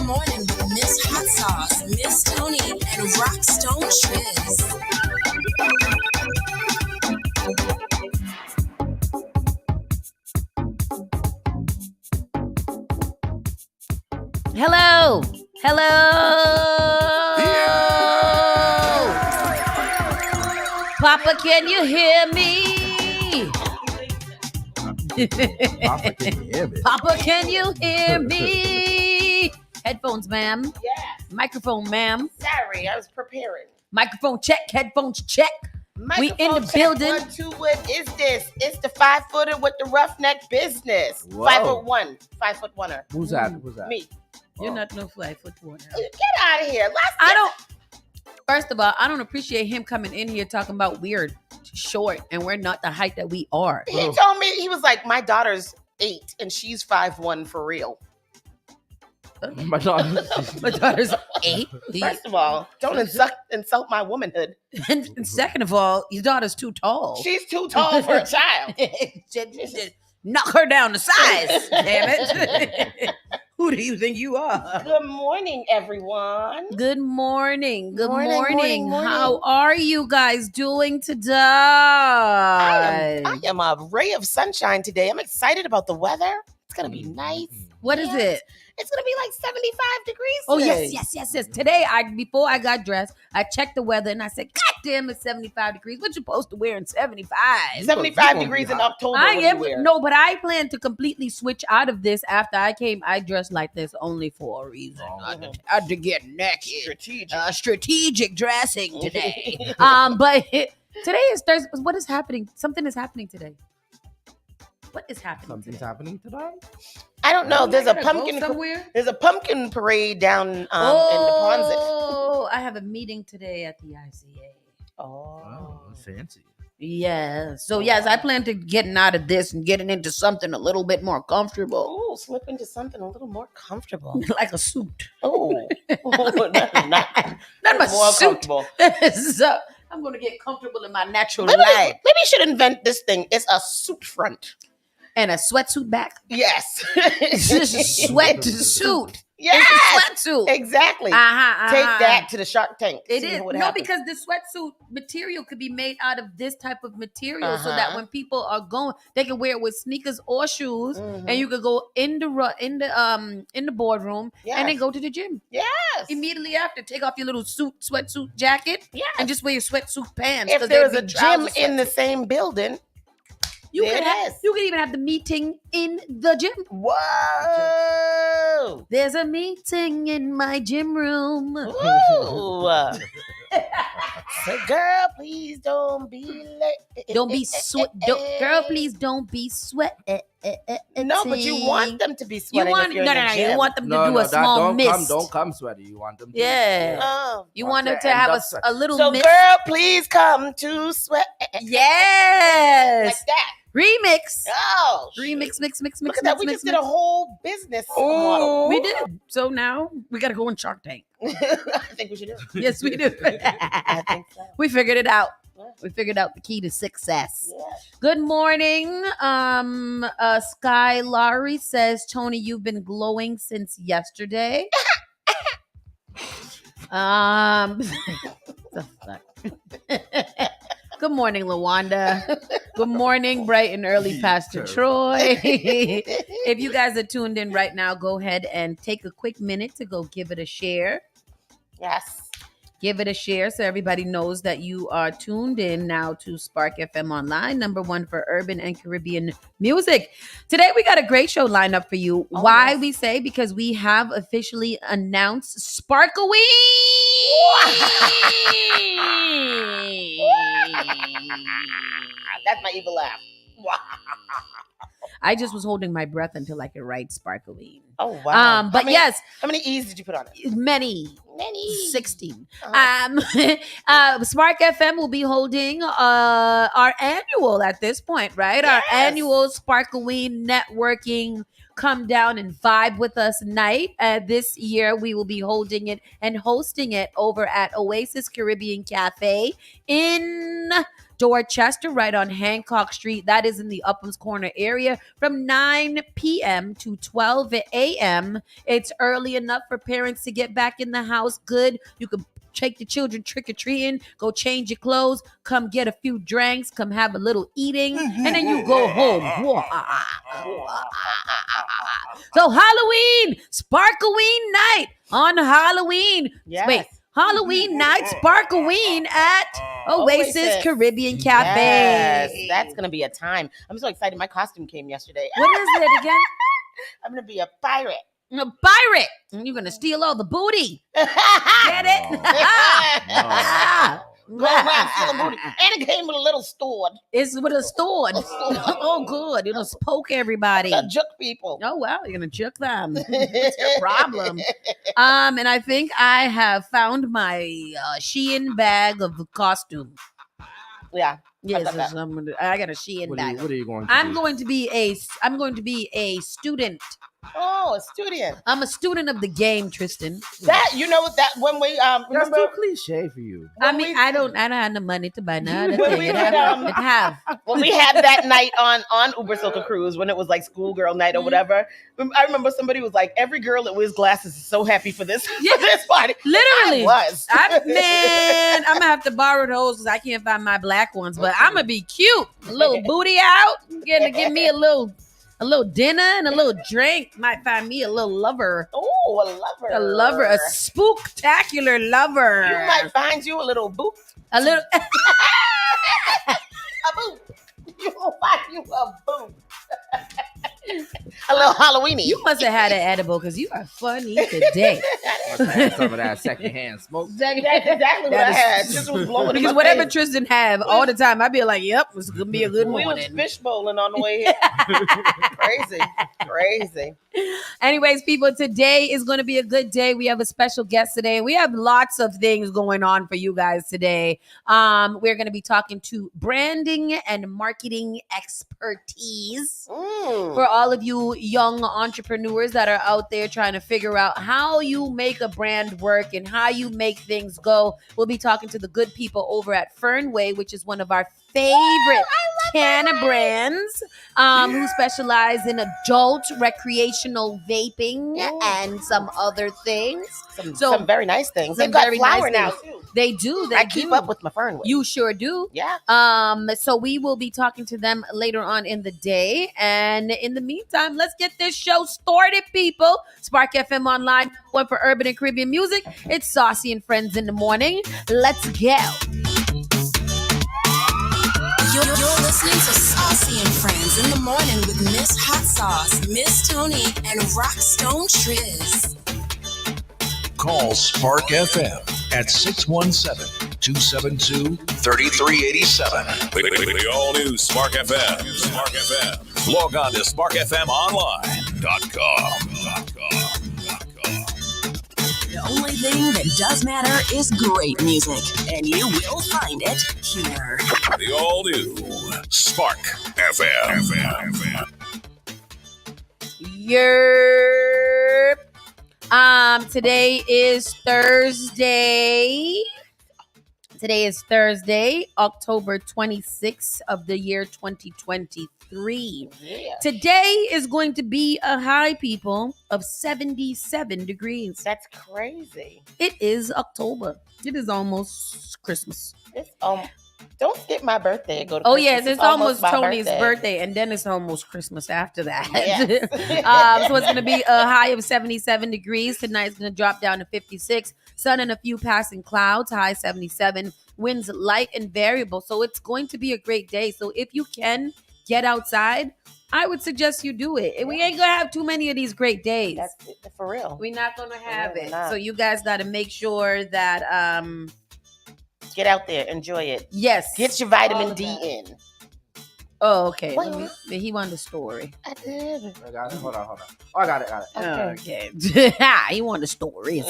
morning with Miss Hot Sauce, Miss Tony, and Rockstone Shiz. Hello. Papa, can you hear me? Papa, can you hear me? Papa, can you hear me? Headphones, ma'am. Yes. Microphone, ma'am. Sorry, I was preparing. Microphone check. Headphones check. We in the Microphone check, building. 1, 2, what is this? It's the 5-footer with the roughneck business. Whoa. 5'1", 5'1". Who's that? Who's that? Me. You're not no 5'1". Get out of here. First of all, I don't appreciate him coming in here talking about we're short and we're not the height that we are. He told me, he was like, my daughter's 8 and she's 5'1" for real. My daughter's 8. First of all, don't insult my womanhood. And second of all, your daughter's too tall. She's too tall for a child. Knock her down to size, damn it. Who do you think you are? Good morning, everyone. Good morning. Good Morning. How are you guys doing today? I am a ray of sunshine today. I'm excited about the weather. It's going to be nice. What is it? It's going to be like 75 degrees Oh, today. yes. Today, before I got dressed, I checked the weather and I said, God damn, it's 75 degrees. What you supposed to wear in 75? 75 degrees in October. But I plan to completely switch out of this after I came. I dressed like this only for a reason. I had to get naked. Strategic dressing today. But today is Thursday. What is happening? Something is happening today. What is happening? Something's happening today? I don't know. There's a Go pumpkin. somewhere. There's a pumpkin parade down in the Oh, I have a meeting today at the ICA. Oh, fancy. Yeah. So yes, I plan to getting out of this and getting into something a little bit more comfortable. Oh, slip into something a little more comfortable. Like a suit. Oh, not my more suit. comfortable. So I'm gonna get comfortable in my natural Maybe light. you should invent this thing. It's a suit front. And a sweatsuit back. Yes. It's just a sweatsuit. Yes. It's a sweatsuit. Exactly. Take that to the Shark Tank. It See is. what No, happens. because the sweatsuit material could be made out of this type of material so that when people are going, they can wear it with sneakers or shoes, and you could go in the boardroom and then go to the gym. Yes. Immediately after, take off your little sweatsuit jacket and just wear your sweatsuit pants. If there's a gym in the same building, you could even have the meeting in the gym. Whoa! There's a meeting in my gym room. Ooh. So, girl, please don't be late. Don't be sweat. Girl, please don't be sweat. No, but you want them to be sweating. You want them to do a small mist. Don't come sweaty. You want them to. Yeah. Oh. You want them to have a little so mist. Girl, please come to sweat. Yes. Like that. Remix. Oh. Remix, mix. Look at that. We just did a whole business model. We did. So now we got to go on Shark Tank. I think we should do it. Yes, we do. I think so. We figured it out. Yeah. We figured out the key to success. Yeah. Good morning. Sky Laurie says, Tony, you've been glowing since yesterday. The fuck? Good morning, Lawanda. Good morning, bright and early Pastor Troy. If you guys are tuned in right now, go ahead and take a quick minute to go give it a share. Yes. Give it a share so everybody knows that you are tuned in now to Spark FM Online, #1 for urban and Caribbean music. Today, we got a great show lined up for you. Oh, Why yes. we say? Because we have officially announced Sparkaween. That's my evil laugh. I just was holding my breath until I could write Sparkaween. Oh, wow. But yes. How many E's did you put on it? Many. 16. Uh-huh. Spark FM will be holding our annual at this point, right? Yes. Our annual Sparkaween networking come down and vibe with us night. This year we will be holding it and hosting it over at Oasis Caribbean Cafe in Dorchester, right on Hancock Street. That is in the Upham's Corner area from 9 p.m. to 12 a.m. It's early enough for parents to get back in the house good. You can take the children trick-or-treating, go change your clothes, come get a few drinks, come have a little eating, and then you go home. So Halloween, Sparkoween night on Halloween. Yes. Wait, Halloween night, Sparkoween at Oasis Caribbean Cafe. Yes, that's going to be a time. I'm so excited. My costume came yesterday. What is it again? I'm going to be a pirate. A pirate. You're going to steal all the booty. Get it? Go around stealing booty. And it came with a little sword. It's with a sword. Oh, good. It'll poke everybody. To juke people. Oh, well, you're going to juke them. What's your problem? And I think I have found my Shein bag of costume. Yeah. Yes, I got a Shein bag. What are you going to I'm do? going to be a student. Oh, a student. I'm a student of the game, Tristan. That, you know, that when we That's remember too cliche for you. I mean, I don't have the money to buy none. When we It did, have. when we had that night on Uber Soca Cruise when it was like schoolgirl night or whatever. I remember somebody was like, every girl that wears glasses is so happy for this, for this party. Literally. I was. I'm gonna have to borrow those because I can't find my black ones. But I'm gonna be cute. A little booty out. Gonna give me a little dinner and a little drink. Might find me a little lover. Oh, a lover. A lover, a spooktacular lover. You might find you a little boot. A little. A boot. You will find you a boot. A little Halloweeny. You must have had an edible because you are funny today. Must have had some of that secondhand smoke. That's exactly what I had. Just was blowing in Because my whatever face. Tristan have all the time, I'd be like, "Yep, it's gonna be a good We was morning." fishbowling on the way here. Crazy. Anyways, people, today is going to be a good day. We have a special guest today. We have lots of things going on for you guys today. We're going to be talking to branding and marketing expertise for all of you young entrepreneurs that are out there trying to figure out how you make a brand work and how you make things go. We'll be talking to the good people over at Fernway, which is one of our favorite canna brands, who specialize in adult recreational vaping and some other things. Some very nice things. They've Some got very flour nice now things. too. They do. I keep up with my Fernway. You sure do. Yeah. So we will be talking to them later on in the day. And in the meantime, let's get this show started, people. Spark FM Online, one for urban and Caribbean music. It's Saucy and Friends in the morning. Let's go. You're listening to Saucy and Friends in the morning with Miss Hot Sauce, Miss Tony, and Rockstone Triz. Call Spark FM at 617-272-3387. The all-new Spark FM. Spark FM. Log on to sparkfmonline.com. The only thing that does matter is great music, and you will find it here. The all-new Spark FM. Yerp. Today is Thursday. Today is Thursday, October 26th of the year 2023. Yeah. Today is going to be a high, people, of 77 degrees. That's crazy. It is October. It is almost Christmas. It's don't skip my birthday and go to Oh, Christmas. yes, it's almost my Tony's birthday, and then it's almost Christmas after that. Yes. So it's going to be a high of 77 degrees. Tonight's going to drop down to 56. Sun and a few passing clouds, high 77. Winds light and variable. So it's going to be a great day. So if you can get outside, I would suggest you do it. We ain't going to have too many of these great days. That's for real. We're not going to have we're it. not. So you guys got to make sure that, Get out there, enjoy it. yes. Get your vitamin D in. Oh, okay. What? He wanted a story. I did. I got it. Hold on. Oh, I got it. Okay. He wanted stories.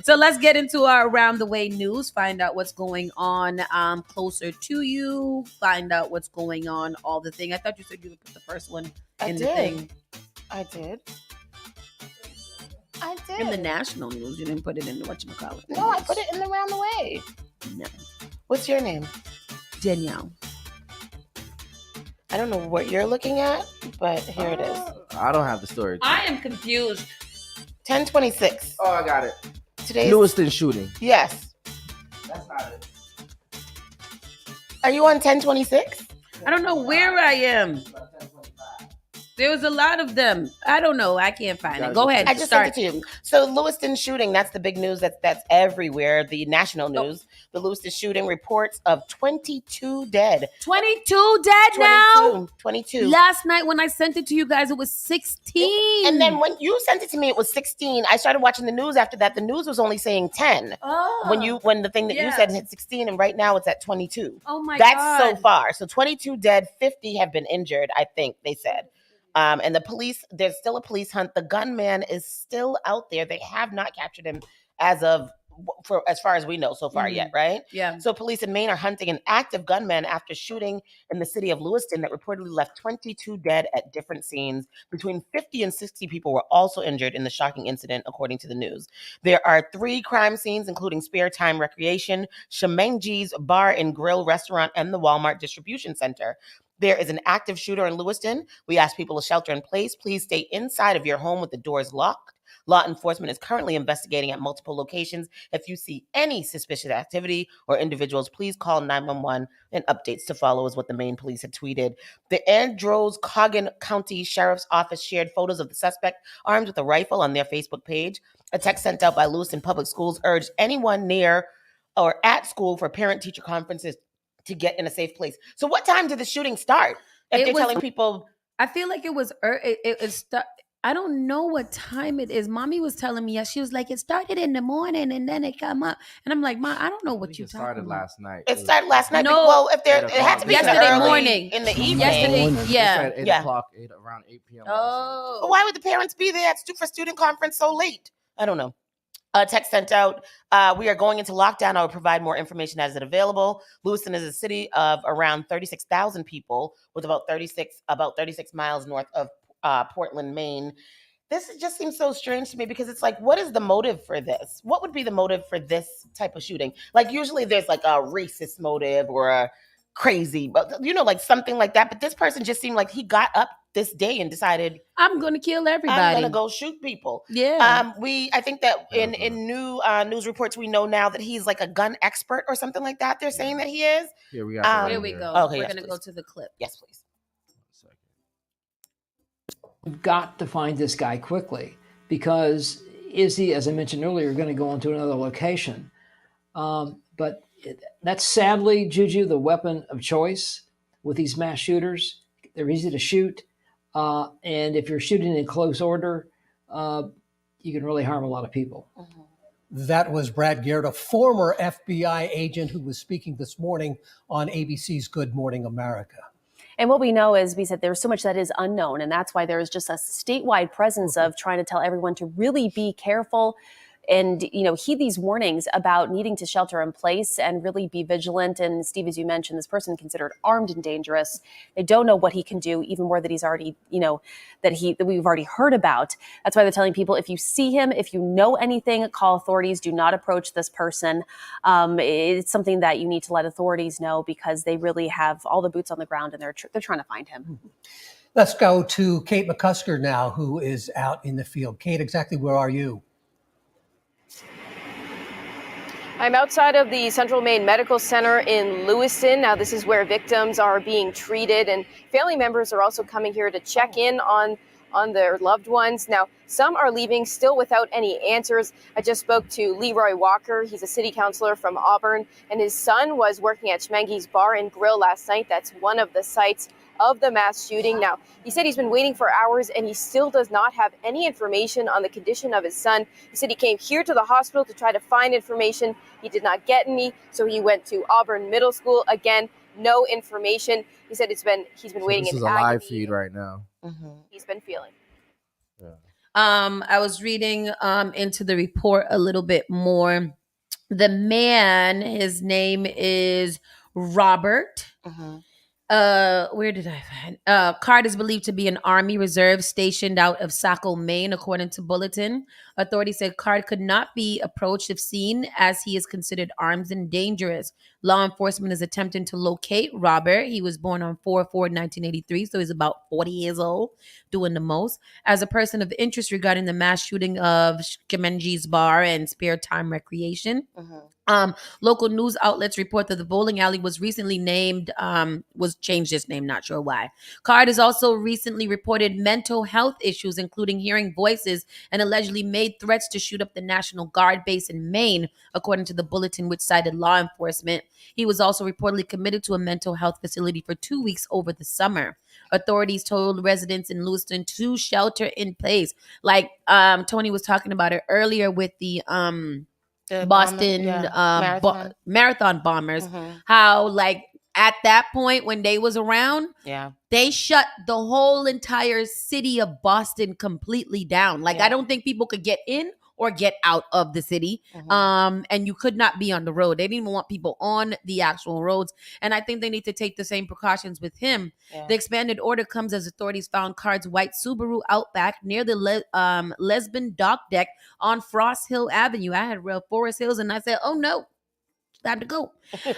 So let's get into our around the way news. Find out what's going on closer to you. Find out what's going on. All the thing. I thought you said you would put the first one in the thing. I did. I did. In the national news, you didn't put it in the whatchamacallit. No, I put it in the round the way. No. What's your name? Danielle. I don't know what you're looking at, but here it is. I don't have the story. I am confused. 10:26. Oh, I got it. Today's Lewiston shooting. Yes. That's not it. Are you on 10:26? I don't know where I am. There was a lot of them. I don't know. I can't find it. Go ahead. I just sent it to you. So Lewiston shooting, that's the big news that's everywhere, the national news. The Lewiston shooting reports of 22 dead. 22 dead now? 22. Last night when I sent it to you guys, it was 16. And then when you sent it to me, it was 16. I started watching the news after that. The news was only saying 10. Oh. When the thing that you said hit 16, and right now it's at 22. Oh my God. God. That's so far. So 22 dead, 50 have been injured, I think they said. And the police, there's still a police hunt. The gunman is still out there. They have not captured him as far as we know so far yet, right? Yeah. So police in Maine are hunting an active gunman after shooting in the city of Lewiston that reportedly left 22 dead at different scenes. Between 50 and 60 people were also injured in the shocking incident, according to the news. There are 3 crime scenes, including Spare Time Recreation, Shemenji's Bar and Grill Restaurant, and the Walmart Distribution Center. There is an active shooter in Lewiston. We ask people to shelter in place. Please stay inside of your home with the doors locked. Law enforcement is currently investigating at multiple locations. If you see any suspicious activity or individuals, please call 911, and updates to follow is what the Maine police had tweeted. The Androscoggin County Sheriff's Office shared photos of the suspect armed with a rifle on their Facebook page. A text sent out by Lewiston Public Schools urged anyone near or at school for parent-teacher conferences to get in a safe place. So what time did the shooting start? If they're telling people... I feel like it was... I don't know what time it is. Mommy was telling me, she was like, it started in the morning and then it come up. And I'm like, Mom, I don't know what you're talking about. It started last night. It started last night. No. Well, if it had to be yesterday morning. In the evening. Yesterday, yeah. 8 o'clock, around 8 p.m. Oh. But why would the parents be there for student conference so late? I don't know. A text sent out, we are going into lockdown. I will provide more information as it available. Lewiston is a city of around 36,000 people with about 36 miles north of Portland, Maine. This just seems so strange to me because it's like, what is the motive for this? What would be the motive for this type of shooting? Like usually there's like a racist motive or a crazy, but like something like that. But this person just seemed like he got up this day and decided, I'm going to kill everybody. I'm going to go shoot people. Yeah. I think that in new news reports, we know now that he's like a gun expert or something like that. They're saying that he is. Here we go. Here we go. Okay, We're yes, going to go to the clip. Yes, please. We've got to find this guy quickly because is he, as I mentioned earlier, going to go into another location? But that's sadly, Juju, the weapon of choice with these mass shooters. They're easy to shoot. And if you're shooting in close order, you can really harm a lot of people. Mm-hmm. That was Brad Garrett, a former FBI agent who was speaking this morning on ABC's Good Morning America. And what we know is, we said there's so much that is unknown, and that's why there is just a statewide presence of trying to tell everyone to really be careful and, heed these warnings about needing to shelter in place and really be vigilant. And Steve, as you mentioned, this person considered armed and dangerous. They don't know what he can do, even more that he's already, that we've already heard about. That's why they're telling people, if you see him, if you know anything, call authorities. Do not approach this person. It's something that you need to let authorities know because they really have all the boots on the ground and they're trying to find him. Let's go to Kate McCusker now, who is out in the field. Kate, exactly where are you? I'm outside of the Central Maine Medical Center in Lewiston. Now, this is where victims are being treated, and family members are also coming here to check in on their loved ones. Now, some are leaving still without any answers. I just spoke to Leroy Walker. He's a city councilor from Auburn, and his son was working at Schmengi's Bar and Grill last night. That's one of the sites of the mass shooting. Now, he said he's been waiting for hours and he still does not have any information on the condition of his son. He said he came here to the hospital to try to find information. He did not get any, so he went to Auburn Middle School. Again, no information. He said he's been waiting in agony. This is a live feed right now. Mm-hmm. He's been feeling. Yeah. I was reading into the report a little bit more. The man, his name is Robert. Mm-hmm. Where did I find? Card is believed to be an Army reserve stationed out of Saco, Maine, according to Bulletin. Authorities said Card could not be approached if seen, as he is considered armed and dangerous. Law enforcement is attempting to locate Robert. He was born on 4/4/1983, so he's about 40 years old, doing the most, as a person of interest regarding the mass shooting of Kemenji's Bar and Spare Time Recreation. Local news outlets report that the bowling alley was recently named, was changed its name, not sure why. Card has also recently reported mental health issues, including hearing voices, and allegedly made threats to shoot up the National Guard base in Maine, according to the bulletin, which cited law enforcement. He was also reportedly committed to a mental health facility for 2 weeks over the summer. Authorities told residents in Lewiston to shelter in place. Like Tony was talking about it earlier with the Boston marathon bombers, how like at that point when they was around, they shut the whole entire city of Boston completely down. Like I don't think people could get in or get out of the city. And you could not be on the road. They didn't even want people on the actual roads. And I think they need to take the same precautions with him. The expanded order comes as authorities found Card's white Subaru Outback near the Lesbian dock deck on Frost Hill Avenue. I had real Forest Hills and I said, oh no, time to go.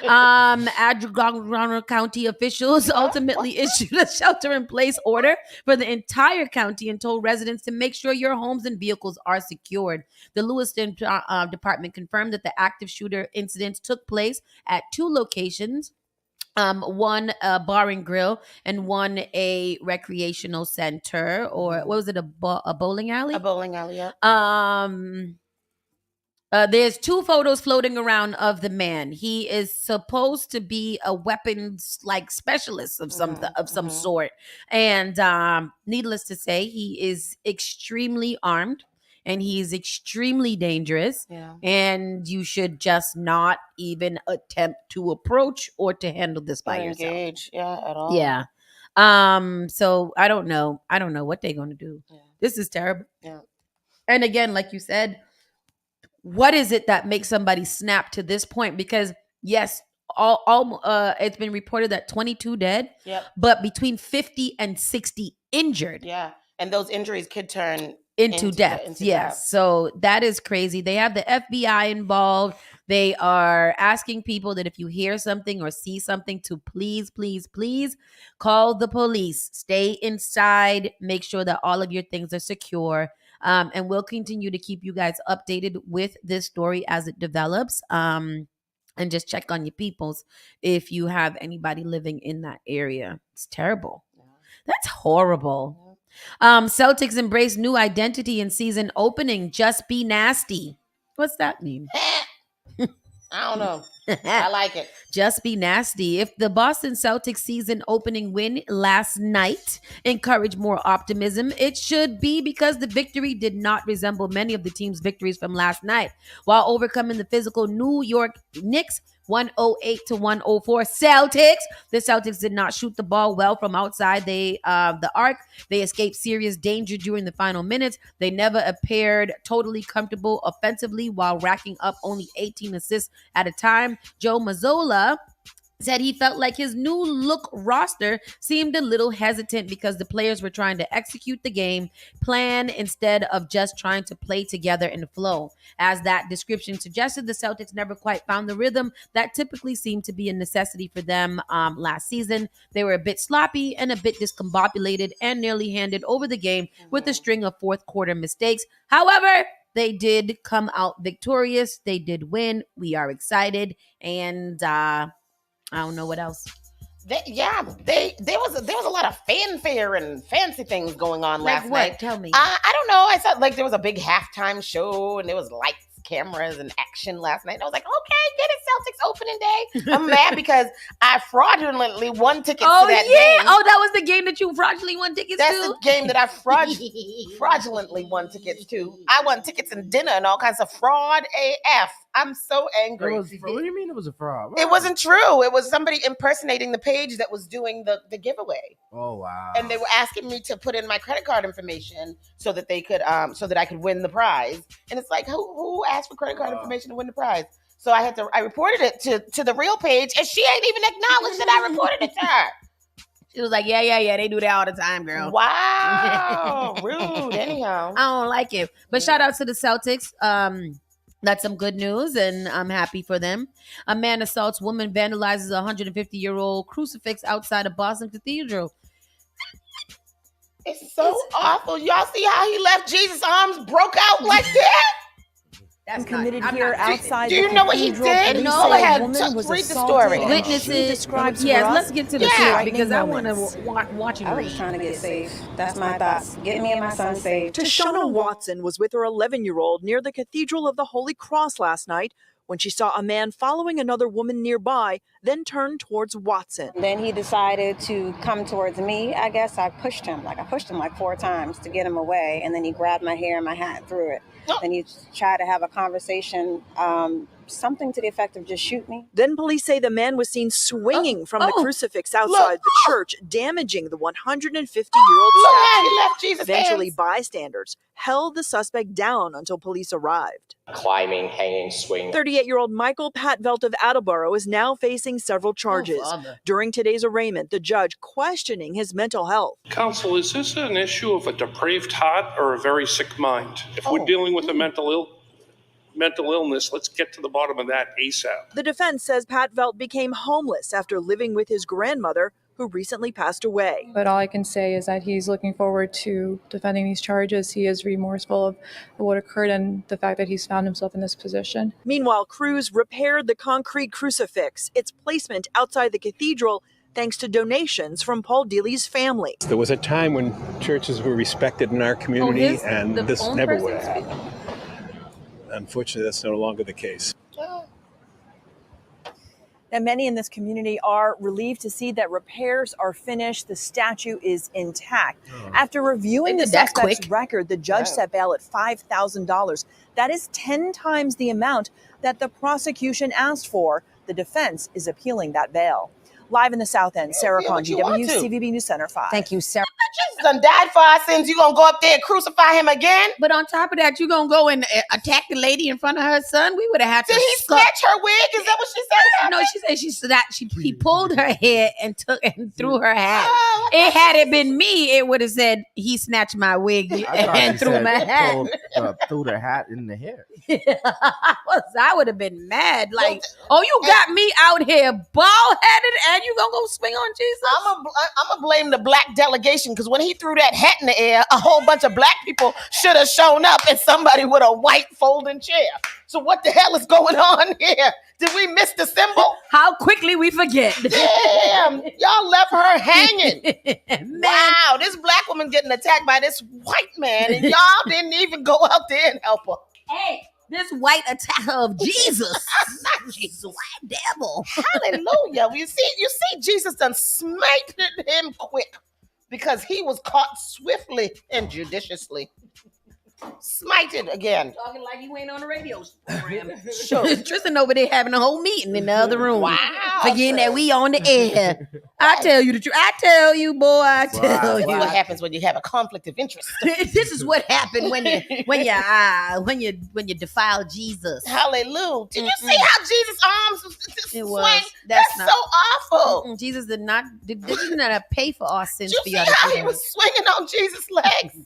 Adrigona County officials ultimately issued a shelter-in-place order for the entire county and told residents to make sure your homes and vehicles are secured. The Lewiston Department confirmed that the active shooter incidents took place at 2 locations. One a bar and grill and one a recreational center, or what was it, a bowling alley? A bowling alley, yeah. There's 2 photos floating around of the man. He is supposed to be a weapons like specialist of some sort, and needless to say, he is extremely armed and he's extremely dangerous. And you should just not even attempt to approach or to handle this by yourself. Engage, at all. So I don't know what they're gonna do. This is terrible. And again, like you said, what is it that makes somebody snap to this point? Because yes, it's been reported that 22 dead, but between 50 and 60 injured. And those injuries could turn into death. Yes. So that is crazy. They have the FBI involved. They are asking people that if you hear something or see something to please call the police. Stay inside. Make sure that all of your things are secure. And we'll continue to keep you guys updated with this story as it develops. And just check on your peoples if you have anybody living in that area. It's terrible. That's horrible. Celtics embrace new identity in season opening. Just be nasty. What's that mean? I don't know. I like it. Just be nasty. If the Boston Celtics season opening win last night encouraged more optimism, it should be because the victory did not resemble many of the team's victories from last night. While overcoming the physical New York Knicks 108-104 Celtics, the Celtics did not shoot the ball well from outside the arc. They escaped serious danger during the final minutes. They never appeared totally comfortable offensively while racking up only 18 assists at a time. Joe Mazzola said he felt like his new look roster seemed a little hesitant because the players were trying to execute the game plan instead of just trying to play together and flow. As that description suggested, the Celtics never quite found the rhythm that typically seemed to be a necessity for them last season. They were a bit sloppy and a bit discombobulated and nearly handed over the game with a string of fourth quarter mistakes. However, they did come out victorious. They did win. We are excited. And I don't know what else. There was a lot of fanfare and fancy things going on last night. Tell me. I don't know. I thought like there was a big halftime show and there was lights, cameras, and action last night. And I was like, okay, get it, Celtics opening day. I'm mad because I fraudulently won tickets to that game. Oh, that was the game that you fraudulently won tickets to? That's the game that I fraudulently won tickets to. I won tickets and dinner and all kinds of fraud AF. I'm so angry. What do you mean it was a fraud? It wasn't true. It was somebody impersonating the page that was doing the giveaway. Oh wow! And they were asking me to put in my credit card information so that they could so that I could win the prize. And it's like, who asked for credit card information to win the prize? So I reported it to the real page, and she ain't even acknowledged that I reported it to her. She was like, yeah. They do that all the time, girl. Wow. Rude. Anyhow. I don't like it. But shout out to the Celtics. That's some good news, and I'm happy for them. A man assaults woman, vandalizes a 150-year-old crucifix outside of Boston Cathedral. It's so awful. Y'all see how he left Jesus' arms broke out like that? That's committed here outside. Do you know what he did? No, Go ahead. Woman was Read the story. Witnesses. Describes Yes, for us let's get to the Yeah. story because I want to watch and I read. was trying to get safe. That's my thoughts. Get me and my son safe. Tashana Watson was with her 11-year-old near the Cathedral of the Holy Cross last night when she saw a man following another woman nearby, then turned towards Watson. Then he decided to come towards me. I guess I pushed him like 4 times to get him away, and then he grabbed my hair and my hat and threw it. Then he tried to have a conversation, something to the effect of just shoot me. Then police say the man was seen swinging from the crucifix outside the church, damaging the 150-year-old statue. He left Jesus' Eventually, hands. bystanders held the suspect down until police arrived. Climbing, hanging, swinging. 38-year-old Michael Patvelt of Attleboro is now facing several charges. During today's arraignment, the judge questioning his mental health. Counsel, is this an issue of a depraved heart or a very sick mind? If we're dealing with a mental illness, let's get to the bottom of that ASAP. The defense says Patvelt became homeless after living with his grandmother, who recently passed away. But all I can say is that he's looking forward to defending these charges. He is remorseful of what occurred and the fact that he's found himself in this position. Meanwhile, crews repaired the concrete crucifix, its placement outside the cathedral, thanks to donations from Paul Dealey's family. There was a time when churches were respected in our community, and this never would have happened. Unfortunately, that's no longer the case. Now, many in this community are relieved to see that repairs are finished. The statue is intact. After reviewing the suspect's record, the judge set bail at $5,000. That is 10 times the amount that the prosecution asked for. The defense is appealing that bail. Live in the South End, Sarah Khan, GW, CVB News Center 5. Thank you, Sarah. Jesus done died for our sins. You gonna go up there and crucify him again? But on top of that, you gonna go and attack the lady in front of her son? We would have had to. Did he snatch her wig? Is that what she said? No, she said he pulled her hair and threw her hat. Had it been me, it would have said he snatched my wig and threw my hat. Threw the hat in the hair. I would have been mad. Like, you got me out here bald headed, and you gonna go swing on Jesus? I'm gonna blame the black delegation, because when he threw that hat in the air, a whole bunch of black people should have shown up and somebody with a white folding chair. So what the hell is going on here? Did we miss the symbol? How quickly we forget. Damn, y'all left her hanging. Wow, this black woman getting attacked by this white man, and y'all didn't even go out there and help her. Hey, this white attacker of Jesus. Jesus, white devil. Hallelujah. You see, Jesus done smited him quick because he was caught swiftly and judiciously. Smited again. Talking like you ain't on the radio program. Sure. Tristan over there having a whole meeting in the other room. Wow. Forgetting that we on the air. I tell you the truth. I tell you, boy. I tell you. What happens when you have a conflict of interest? This is what happened when you defile Jesus. Hallelujah. Did you see how Jesus' arms It swing? was. That's not, so awful. Jesus did not pay for our sins. Did you see how he was swinging on Jesus' legs?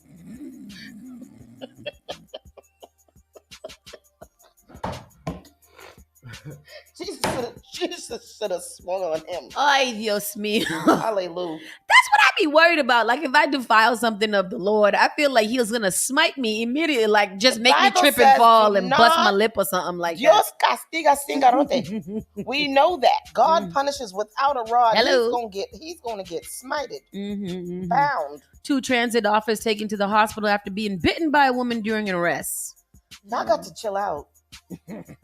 Jesus should have swung on him. Ay, Dios mío. Hallelujah. That's what I be worried about. Like, if I defile something of the Lord, I feel like he was going to smite me immediately. Like, just make me trip and fall and bust my lip or something like Dios castiga sin garrote. We know that. God punishes without a rod. Hello. He's going to get smited. Bound. 2 transit officers taken to the hospital after being bitten by a woman during an arrest. Y'all got to chill out.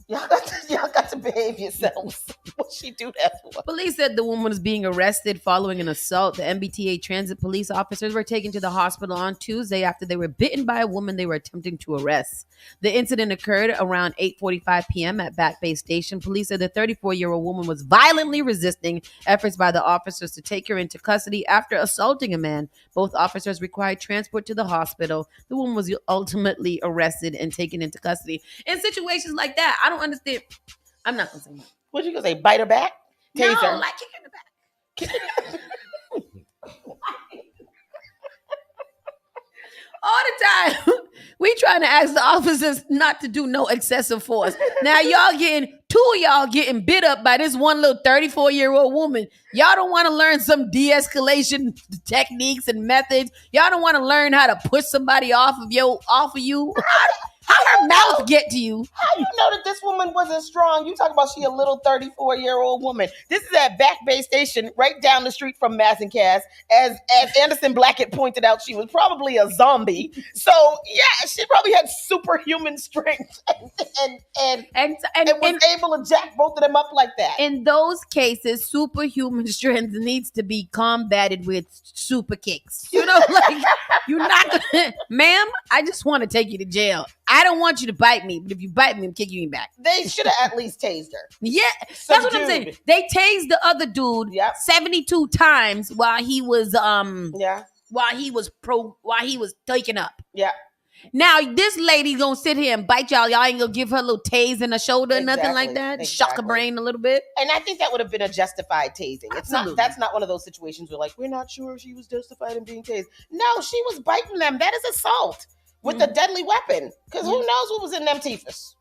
Y'all got to behave yourselves. What she do that for? Police said the woman was being arrested following an assault. The MBTA transit police officers were taken to the hospital on Tuesday after they were bitten by a woman they were attempting to arrest. The incident occurred around 8:45 p.m. at Back Bay Station. Police said the 34-year-old woman was violently resisting efforts by the officers to take her into custody after assaulting a man. Both officers required transport to the hospital. The woman was ultimately arrested and taken into custody. In situations like that, I don't understand. I'm not gonna say much. What you gonna say? Bite her back? Taser. No, like kick her in the back. all the time. We trying to ask the officers not to do no excessive force. Now two of y'all getting bit up by this one little 34-year-old woman. Y'all don't want to learn some de-escalation techniques and methods. Y'all don't want to learn how to push somebody off of you. How her mouth get to you? How you know that this woman wasn't strong? You talk about she a little 34-year-old woman. This is at Back Bay Station, right down the street from Mass and Cass. As Anderson Blackett pointed out, she was probably a zombie. So yeah, she probably had superhuman strength and was able to jack both of them up like that. In those cases, superhuman strength needs to be combated with super kicks. You know, like you're not gonna, ma'am, I just want to take you to jail. I don't want you to bite me, but if you bite me, I'm kicking you back. They should have at least tased her. Yeah, that's what I'm saying. They tased the other dude 72 times while he was taken up. Yeah. Now this lady gonna sit here and bite y'all. Y'all ain't gonna give her a little tase in the shoulder, nothing like that. Shock her brain a little bit. And I think that would have been a justified tasing. It's not. That's not one of those situations where like we're not sure if she was justified in being tased. No, she was biting them. That is assault with a deadly weapon. Because who knows what was in them teethers.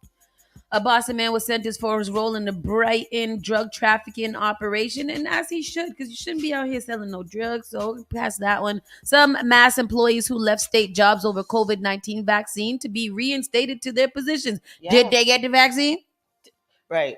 A Boston man was sentenced for his role in the Brighton drug trafficking operation, and as he should, because you shouldn't be out here selling no drugs. So past that one. Some mass employees who left state jobs over COVID-19 vaccine to be reinstated to their positions. Yeah. Did they get the vaccine? Right.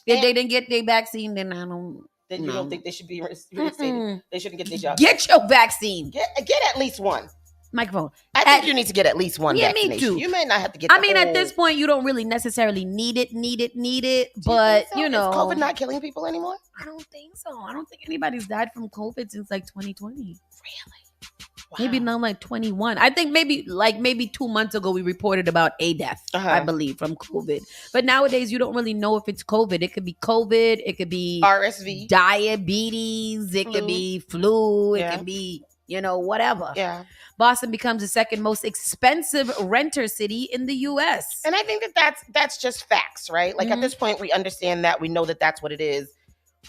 If they didn't get their vaccine, then I don't. Then you don't think they should be reinstated? They shouldn't get their job. Get your vaccine. Get at least one. Microphone. I think you need to get at least one vaccination. Me too. You may not have to get at this point, you don't really necessarily need it. But, you know. Is COVID not killing people anymore? I don't think so. I don't think anybody's died from COVID since like 2020. Really? Wow. Maybe now like 21. I think maybe 2 months ago, we reported a death, I believe, from COVID. But nowadays, you don't really know if it's COVID. It could be COVID. It could be RSV. Diabetes. It could be flu. It could be, whatever. Yeah. Boston becomes the second most expensive renter city in the U.S. And I think that's just facts, right? Like at this point, we understand that. We know that that's what it is.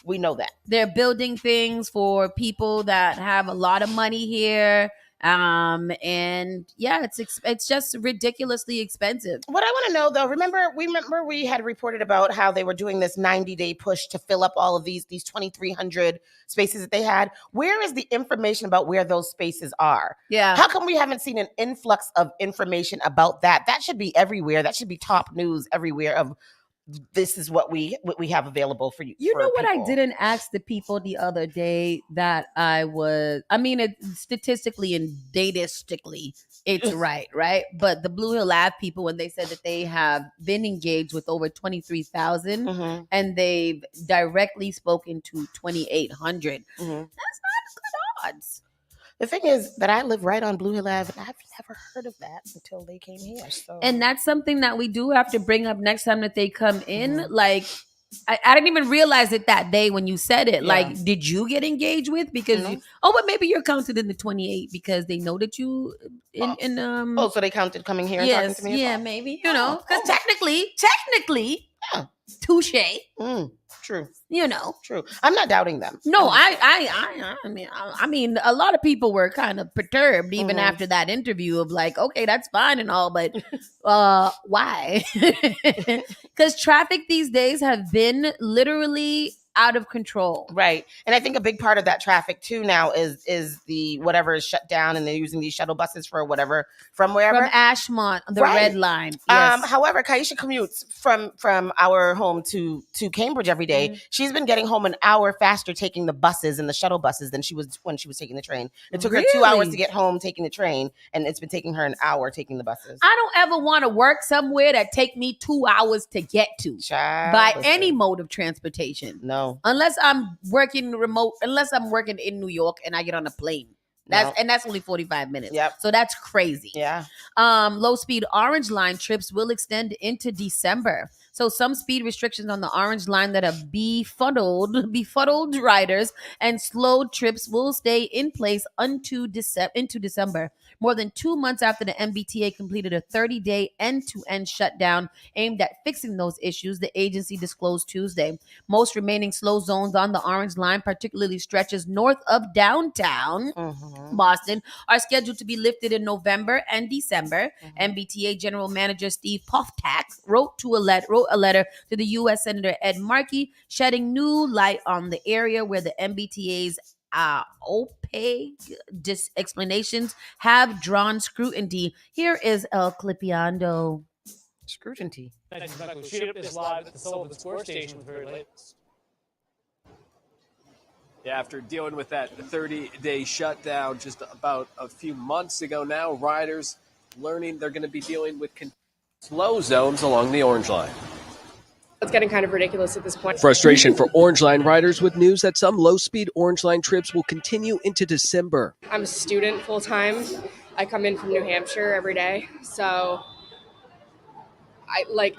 We know that. They're building things for people that have a lot of money here. And yeah, it's just ridiculously expensive. What I want to know though, remember we had reported about how they were doing this 90-day push to fill up all of these 2,300 spaces that they had. Where is the information about where those spaces are? Yeah. How come we haven't seen an influx of information about that? That should be everywhere. That should be top news everywhere of this is what we have available for you. You know what I didn't ask the people the other day that statistically and datistically, it's right? But the Blue Hill Ave people, when they said that they have been engaged with over 23,000 and they've directly spoken to 2,800, that's not good odds. The thing is that I live right on Blue Hill Ave, and I've never heard of that until they came here. So. And that's something that we do have to bring up next time that they come in. Like, I didn't even realize it that day when you said it. Yeah. Like, did you get engaged with? Because, but maybe you're counted in the 28 because they know that you so they counted coming here and talking to me? Yeah, maybe, because technically, touche. True. True. I'm not doubting them. No, I mean, a lot of people were kind of perturbed even after that interview of like, okay, that's fine and all, but why? Because traffic these days have been literally out of control. Right. And I think a big part of that traffic too now is the whatever is shut down and they're using these shuttle buses for whatever from wherever. From Ashmont, the red line. Yes. However, Kaisha commutes from our home to Cambridge every day. She's been getting home an hour faster taking the buses and the shuttle buses than she was when she was taking the train. It took her 2 hours to get home taking the train, and it's been taking her an hour taking the buses. I don't ever want to work somewhere that take me 2 hours to get to by any mode of transportation. No. Unless I'm working remote, unless I'm working in New York and I get on a plane. That's only 45 minutes. Yep. So that's crazy. Yeah. Low speed orange line trips will extend into December. So some speed restrictions on the Orange Line that have befuddled riders and slowed trips will stay in place into December. More than 2 months after the MBTA completed a 30-day end-to-end shutdown aimed at fixing those issues, the agency disclosed Tuesday. Most remaining slow zones on the Orange Line, particularly stretches north of downtown Boston, are scheduled to be lifted in November and December. MBTA General Manager Steve Poftak wrote a letter to the U.S. Senator Ed Markey, shedding new light on the area where the MBTA's opaque explanations have drawn scrutiny. Here is El Clipiando. Scrutiny. Ship is live at the Sullivan Square Station with very latest. Yeah, after dealing with that 30-day shutdown just about a few months ago now, riders learning they're going to be dealing with slow zones along the Orange Line. It's getting kind of ridiculous at this point. Frustration for Orange Line riders with news that some low-speed Orange Line trips will continue into December. I'm a student full-time. I come in from New Hampshire every day, so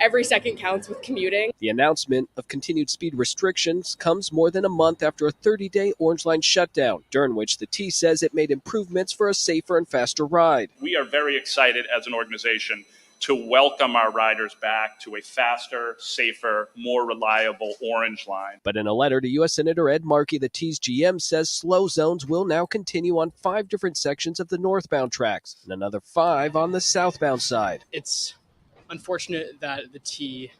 every second counts with commuting. The announcement of continued speed restrictions comes more than a month after a 30-day Orange Line shutdown, during which the T says it made improvements for a safer and faster ride. We are very excited as an organization to welcome our riders back to a faster, safer, more reliable Orange Line. But in a letter to U.S. Senator Ed Markey, the T's GM says slow zones will now continue on 5 different sections of the northbound tracks and another 5 on the southbound side. It's unfortunate that the T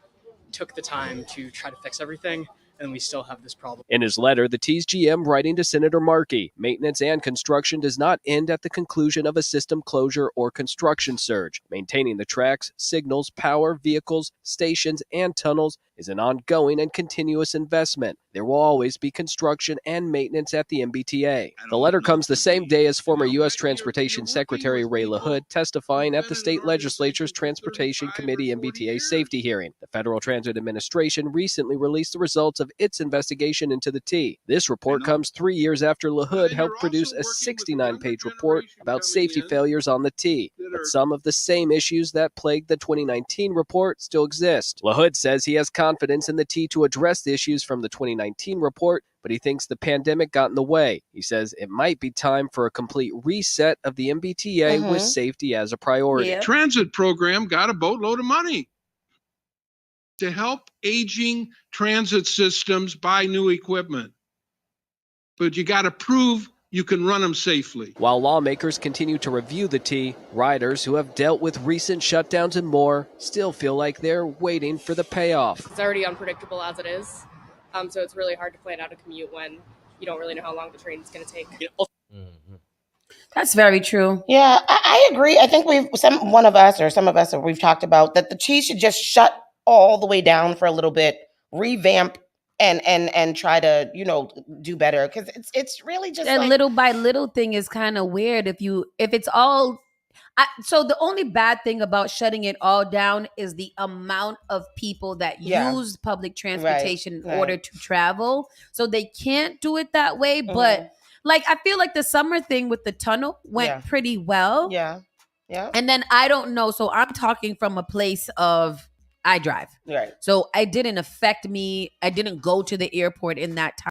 took the time to try to fix everything, and we still have this problem. In his letter, the T's GM writing to Senator Markey, maintenance and construction does not end at the conclusion of a system closure or construction surge. Maintaining the tracks, signals, power, vehicles, stations, and tunnels is an ongoing and continuous investment. There will always be construction and maintenance at the MBTA. The letter comes the same day as former U.S. Transportation Secretary Ray LaHood testifying at the state legislature's Transportation Committee MBTA safety hearing. The Federal Transit Administration recently released the results of its investigation into the T. This report comes 3 years after LaHood helped produce a 69-page report about safety failures on the T. But some of the same issues that plagued the 2019 report still exist. LaHood says he has confidence in the T to address the issues from the 2019 report, but he thinks the pandemic got in the way. He says it might be time for a complete reset of the MBTA with safety as a priority. Transit program got a boatload of money to help aging transit systems buy new equipment. But you got to prove you can run them safely. While lawmakers continue to review the T, riders who have dealt with recent shutdowns and more still feel like they're waiting for the payoff. It's already unpredictable as it is, so it's really hard to plan out a commute when you don't really know how long the train is going to take. That's very true. Yeah, I agree. I think some of us we've talked about that the T should just shut all the way down for a little bit, revamp and try to, do better, because it's really just that little by little thing is kind of weird. If it's all, so the only bad thing about shutting it all down is the amount of people that use public transportation in order to travel. So they can't do it that way. But I feel like the summer thing with the tunnel went pretty well. Yeah. And then I don't know. So I'm talking from a place of I drive. Right. So it didn't affect me. I didn't go to the airport in that time.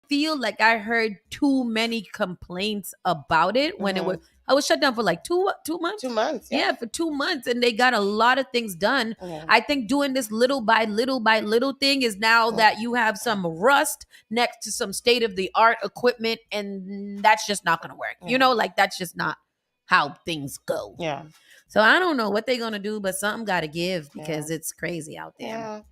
I feel like I heard too many complaints about it when I was shut down for like 2 months. 2 months. Yeah, for 2 months. And they got a lot of things done. I think doing this little by little thing is now that you have some rust next to some state-of-the-art equipment, and that's just not going to work. That's just not how things go. Yeah. So I don't know what they're going to do, but something got to give because it's crazy out there.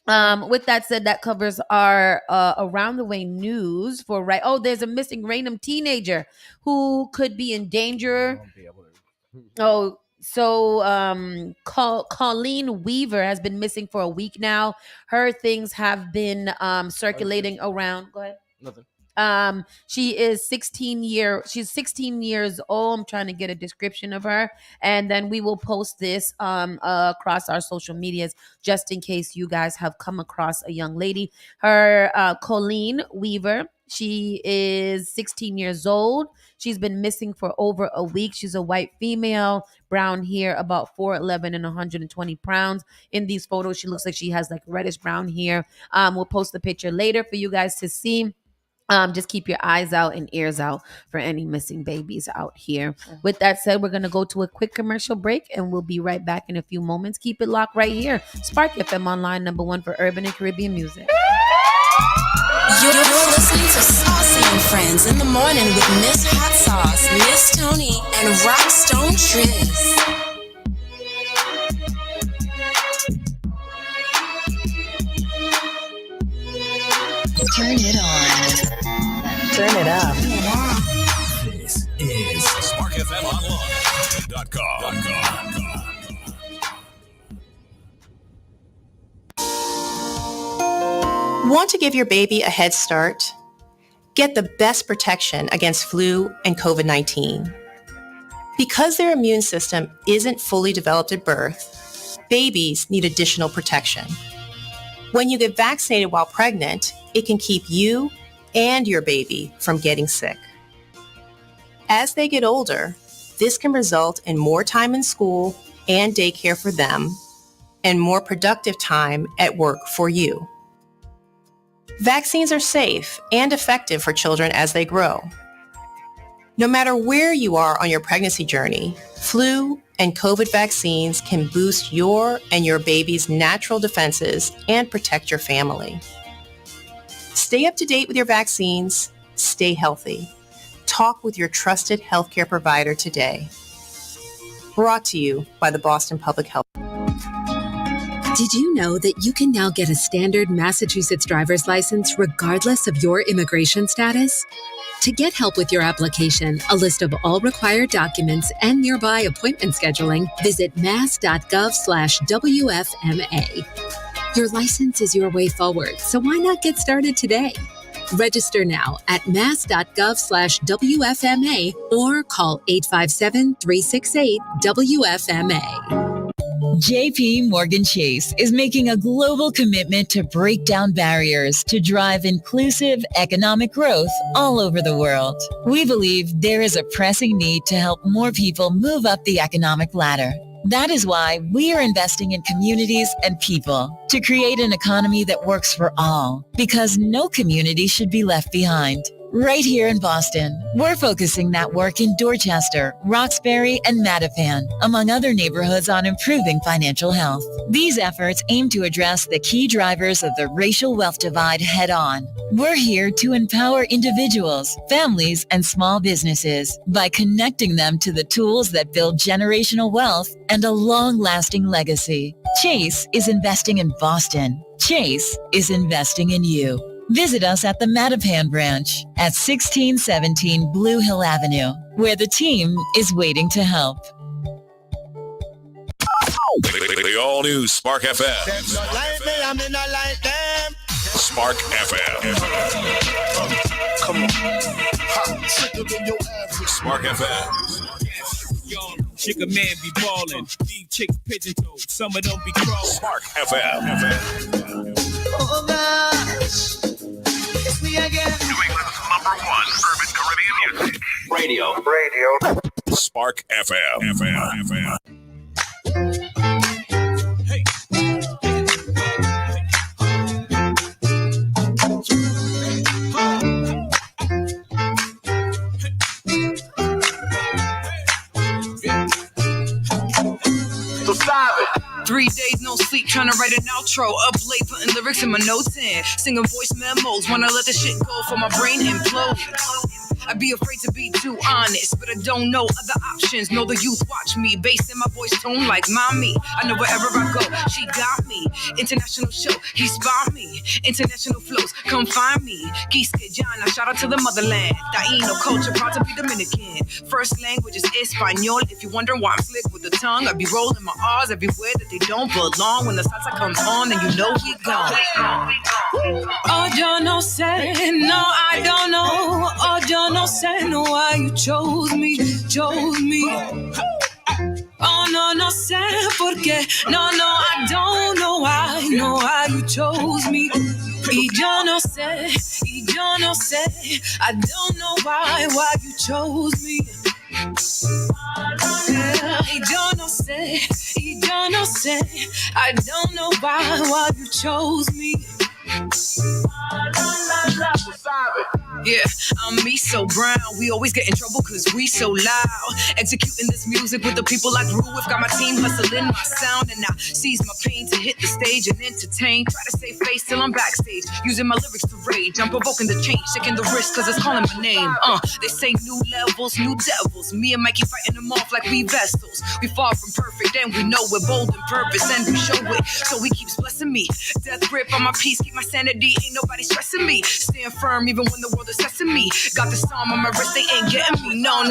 With that said, that covers our around the way news for there's a missing random teenager who could be in danger. Colleen Weaver has been missing for a week now. Her things have been circulating around. Go ahead. Nothing. She's 16 years old. I'm trying to get a description of her, and then we will post this across our social medias just in case you guys have come across a young lady. Her Colleen Weaver. She is 16 years old. She's been missing for over a week. She's a white female, brown hair, about 4'11" and 120 pounds. In these photos, she looks like she has like reddish brown hair. We'll post the picture later for you guys to see. Just keep your eyes out and ears out for any missing babies out here. With that said, we're going to go to a quick commercial break and we'll be right back in a few moments. Keep it locked right here. Spark FM Online, #1 for urban and Caribbean music. You're listening to Saucy and Friends in the morning with Miss Hot Sauce, Miss Tony, and Rockstone Triz. Turn it on. Turn it up. This is SparkFMOnline.com. Want to give your baby a head start? Get the best protection against flu and COVID-19. Because their immune system isn't fully developed at birth, babies need additional protection. When you get vaccinated while pregnant, it can keep you and your baby from getting sick. As they get older, this can result in more time in school and daycare for them, and more productive time at work for you. Vaccines are safe and effective for children as they grow. No matter where you are on your pregnancy journey, flu and COVID vaccines can boost your and your baby's natural defenses and protect your family. Stay up to date with your vaccines. Stay healthy. Talk with your trusted healthcare provider today. Brought to you by the Boston Public Health. Did you know that you can now get a standard Massachusetts driver's license regardless of your immigration status? To get help with your application, a list of all required documents, and nearby appointment scheduling, visit mass.gov/WFMA. Your license is your way forward, so why not get started today? Register now at mass.gov/WFMA or call 857-368-WFMA. JP Morgan Chase is making a global commitment to break down barriers to drive inclusive economic growth all over the world. We believe there is a pressing need to help more people move up the economic ladder. That is why we are investing in communities and people to create an economy that works for all, because no community should be left behind. Right here in Boston, we're focusing that work in Dorchester, Roxbury, and Mattapan, among other neighborhoods, on improving financial health. These efforts aim to address the key drivers of the racial wealth divide head-on. We're here to empower individuals, families, and small businesses by connecting them to the tools that build generational wealth and a long-lasting legacy. Chase is investing in Boston. Chase is investing in you. Visit us at the Mattapan branch at 1617 Blue Hill Avenue, where the team is waiting to help. The all-new Spark FM. Spark FM. Come on. Spark FM. Chick a man be ballin', these chicks pigeon toed, some of them be crawling. Spark FM. Oh gosh, it's me again. New England's #1 urban Caribbean music. Radio. Spark FM. Hey. So stop it. 3 days no sleep, trying to write an outro. Up late, putting lyrics in my notes in. Singing voice memos, wanna let the shit go for my brain implode. I'd be afraid to be too honest, but I don't know other options. Know the youth watch me, basing my voice tone like mommy. I know wherever I go, she got me. International show, he spot me. International flows, come find me. Quisque Jana, shout out to the motherland. Taino culture, proud to be Dominican. First language is Espanol. If you're wondering why I'm slick with the tongue, I be rolling my R's everywhere that they don't belong. When the salsa comes on, then you know we gone. Oh, yo no sé, no, I don't know. Oh, yo no sé, no, why you chose me. Oh, no sé por qué. No, I don't know why. No, why you chose me. Y yo no sé, You don't say, I don't know why you chose me. You don't say, I don't know why you chose me. Yeah, I'm me so brown. We always get in trouble cause we so loud. Executing this music with the people I grew with. Got my team hustling my sound, and I seize my pain to hit the stage and entertain. Try to save face till I'm backstage, using my lyrics to rage. I'm provoking the change, shaking the wrist cause it's calling my name. They say new levels, new devils. Me and Mikey fighting them off like we vessels. We far from perfect and we know we're bold in purpose, and we show it, so he keeps blessing me. Death grip on my peace, keep my sanity. Ain't nobody stressing me. Stand firm even when the world is testing me. Got the storm on my wrist, they ain't getting me. No.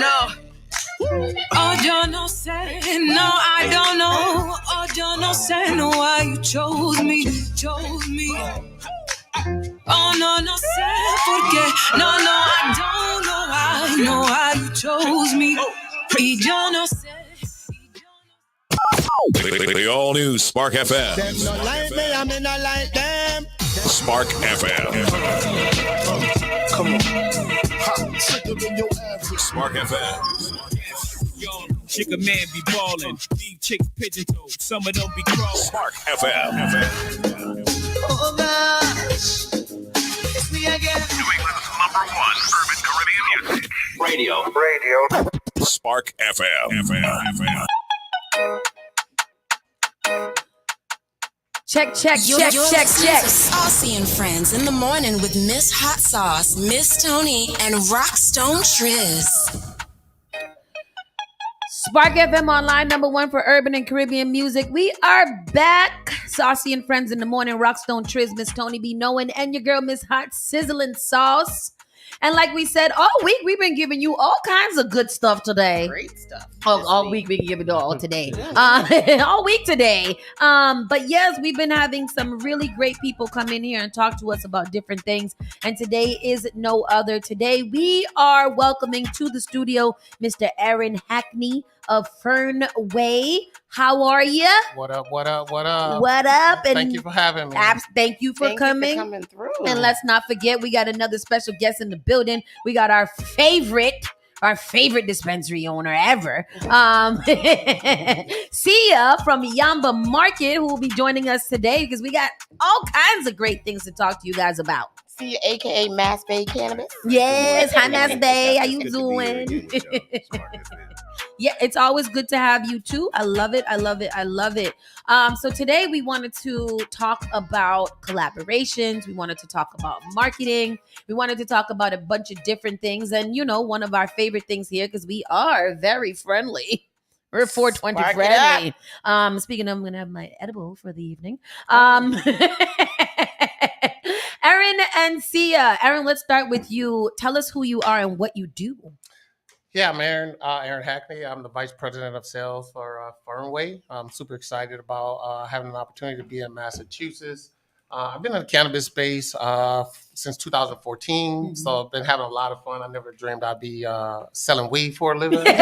Oh, you no say, no, I don't know. Oh, you no say, no, why you chose me. Oh, no sé por qué. No, I don't know why you chose me. Y yo no sé. The all-new Spark FM. Them no like me, I mean I like them. Spark FM. Come on. Spark FM. Chick a man be ballin', deep chick pigeon toed, some of them be crawling. Spark FM. Oh gosh, it's me again. New England's #1 urban Caribbean music. Radio. Spark FM. Check. You're listening to Saucy and Friends in the morning with Miss Hot Sauce, Miss Tony, and Rockstone Triz. Spark FM Online, #1 for urban and Caribbean music. We are back. Saucy and Friends in the morning. Rockstone Triz, Miss Tony B. Knowing, and your girl, Miss Hot Sizzling Sauce. And like we said, all week we've been giving you all kinds of good stuff today. Great stuff. All week we can give it all today. All week today. But yes, we've been having some really great people come in here and talk to us about different things. And today is no other. Today we are welcoming to the studio Mr. Aaron Hackney of Fernway. How are you? What up? What up? And thank you for having me. Thank you for coming through. And let's not forget, we got another special guest in the building. We got our favorite dispensary owner ever, Sia from Yamba Market, who will be joining us today because we got all kinds of great things to talk to you guys about. Sia, aka Mass Bay Cannabis. Yes, hi Mass Bay, how you doing? Yeah, it's always good to have you too. I love it. So today we wanted to talk about collaborations. We wanted to talk about marketing. We wanted to talk about a bunch of different things. And, one of our favorite things here, because we are very friendly. We're 420 friendly. Speaking of, I'm going to have my edible for the evening. Aaron and Sia. Aaron, let's start with you. Tell us who you are and what you do. Yeah, I'm Aaron Hackney. I'm the Vice President of Sales for Fernway. I'm super excited about having an opportunity to be in Massachusetts. I've been in the cannabis space since 2014, so I've been having a lot of fun. I never dreamed I'd be selling weed for a living. But,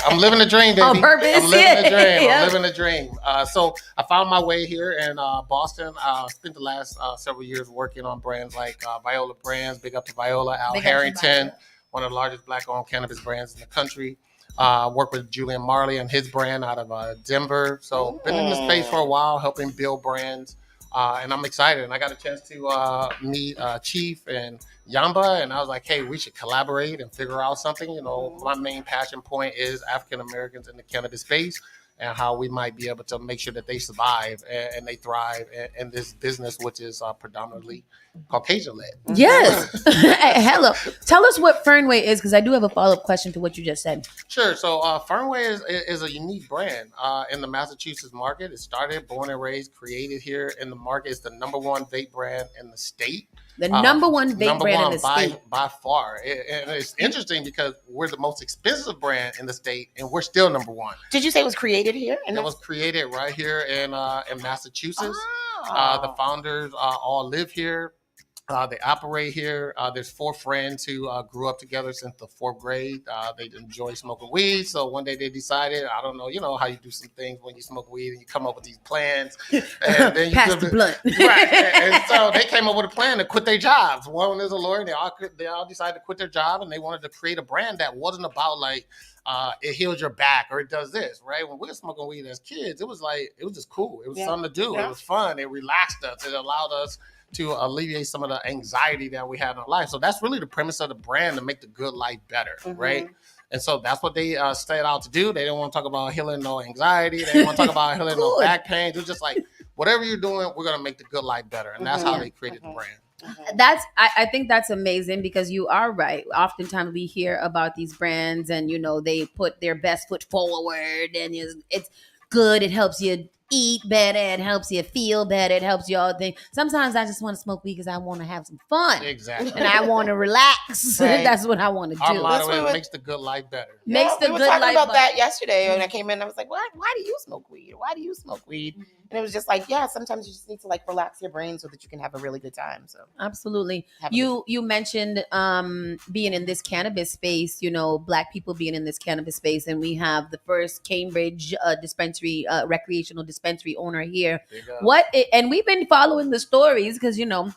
I'm living the dream, baby. On purpose, I'm living the dream. Yeah. I'm living the dream. So I found my way here in Boston. I spent the last several years working on brands like Viola Brands, big up to Viola, Al Harrington, one of the largest Black-owned cannabis brands in the country. Worked with Julian Marley and his brand out of Denver. So been in the space for a while, helping build brands. And I'm excited. And I got a chance to meet Chief and Yamba. And I was like, hey, we should collaborate and figure out something. My main passion point is African Americans in the cannabis space and how we might be able to make sure that they survive and they thrive in this business, which is predominantly Caucasian-led. Yes. Hello. Tell us what Fernway is, because I do have a follow-up question to what you just said. Sure. So Fernway is a unique brand in the Massachusetts market. It started, born and raised, created here in the market. It's the #1 vape brand in the state. The #1 vape brand in the state. By far. And it's interesting because we're the most expensive brand in the state, and we're still #1. Did you say it was created here? It was created right here in Massachusetts. The founders all live here. They operate here. There's 4 friends who grew up together since the 4th grade. They enjoy smoking weed. So one day they decided, I don't know, you know how you do some things when you smoke weed and you come up with these plans. And then you pass the blunt. Right. And so they came up with a plan to quit their jobs. One is a lawyer. And they all decided to quit their job, and they wanted to create a brand that wasn't about like, it heals your back or it does this, right? When we were smoking weed as kids, it was just cool. It was something to do. Yeah. It was fun. It relaxed us. It allowed us to alleviate some of the anxiety that we had in our life. So that's really the premise of the brand, to make the good life better, right? And so that's what they set out to do. They didn't want to talk about healing no anxiety. They didn't want to talk about healing no back pain. It was just like, whatever you're doing, we're going to make the good life better. And that's how they created the brand. I think that's amazing, because you are right. Oftentimes we hear about these brands and, you know, they put their best foot forward, and it's good. It helps you eat better. It helps you feel better. It helps you all think. Sometimes I just want to smoke weed because I want to have some fun. Exactly. And I want to relax. Right. That's what I want to do. Our motto is makes the good life better. Makes the we were good talking life about better. that yesterday, and I came in and I was like, why do you smoke weed? Why do you smoke weed? And it was just like, yeah, sometimes you just need to like relax your brain so that you can have a really good time. So absolutely. You mentioned being in this cannabis space, you know, Black people being in this cannabis space, and we have the first Cambridge dispensary, recreational dispensary owner here. And we've been following the stories because, you know,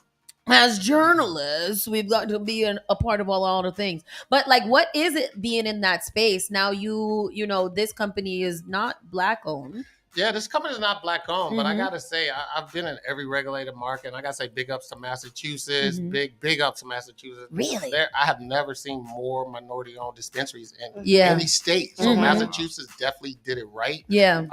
as journalists, we've got to be a part of all the things. But like, what is it being in that space? Now, you know, this company is not Black owned. Yeah, this company is not Black owned, but I gotta say, I've been in every regulated market, and I gotta say, big ups to Massachusetts, big ups to Massachusetts. Really? I have never seen more minority owned dispensaries in any state. So Massachusetts definitely did it right. Yeah.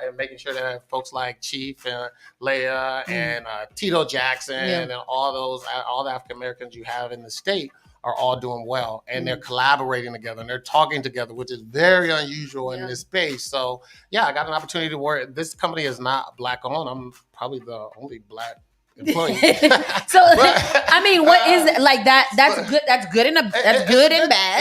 And making sure that folks like Chief and Leia and Tito Jackson and all the African Americans you have in the state are all doing well, and they're collaborating together and they're talking together, which is very unusual in this space. So yeah, I got an opportunity to work. This company is not Black owned. I'm probably the only Black employee. So I mean, what is it like that? That's good. That's good and bad.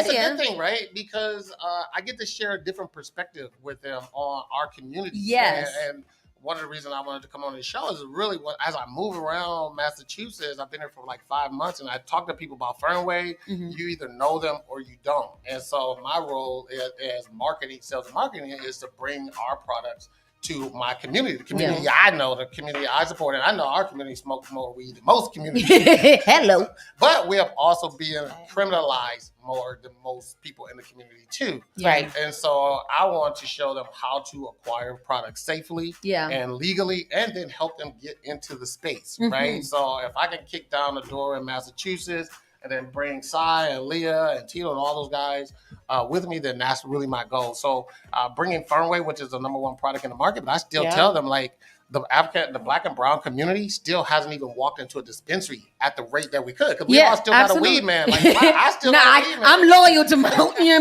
It's a good thing, right? Because I get to share a different perspective with them on our community. Yes. And one of the reasons I wanted to come on the show is really as I move around Massachusetts, I've been here for like 5 months, and I talk to people about Fernway. You either know them or you don't. And so my role as sales and marketing, is to bring our products to my community, the community I know, the community I support. And I know our community smokes more weed than most communities. Hello. But we have also been criminalized more than most people in the community too. Right. And so I want to show them how to acquire products safely and legally, and then help them get into the space, right? So if I can kick down the door in Massachusetts and then bring Sai and Leah and Tito and all those guys with me, then that's really my goal. So bringing Fernway, which is the #1 product in the market, but I still tell them, like, the Black and brown community still hasn't even walked into a dispensary at the rate that we could, because we all still got a weed man. Like, I still got a weed man. I'm loyal to my, you know what I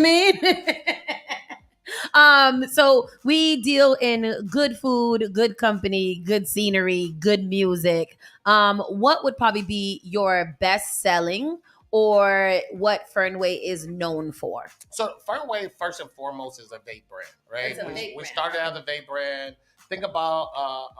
mean? So we deal in good food, good company, good scenery, good music. What would probably be your best selling, or what Fernway is known for? So Fernway, first and foremost, is a vape brand, right? We started as a vape brand. Think about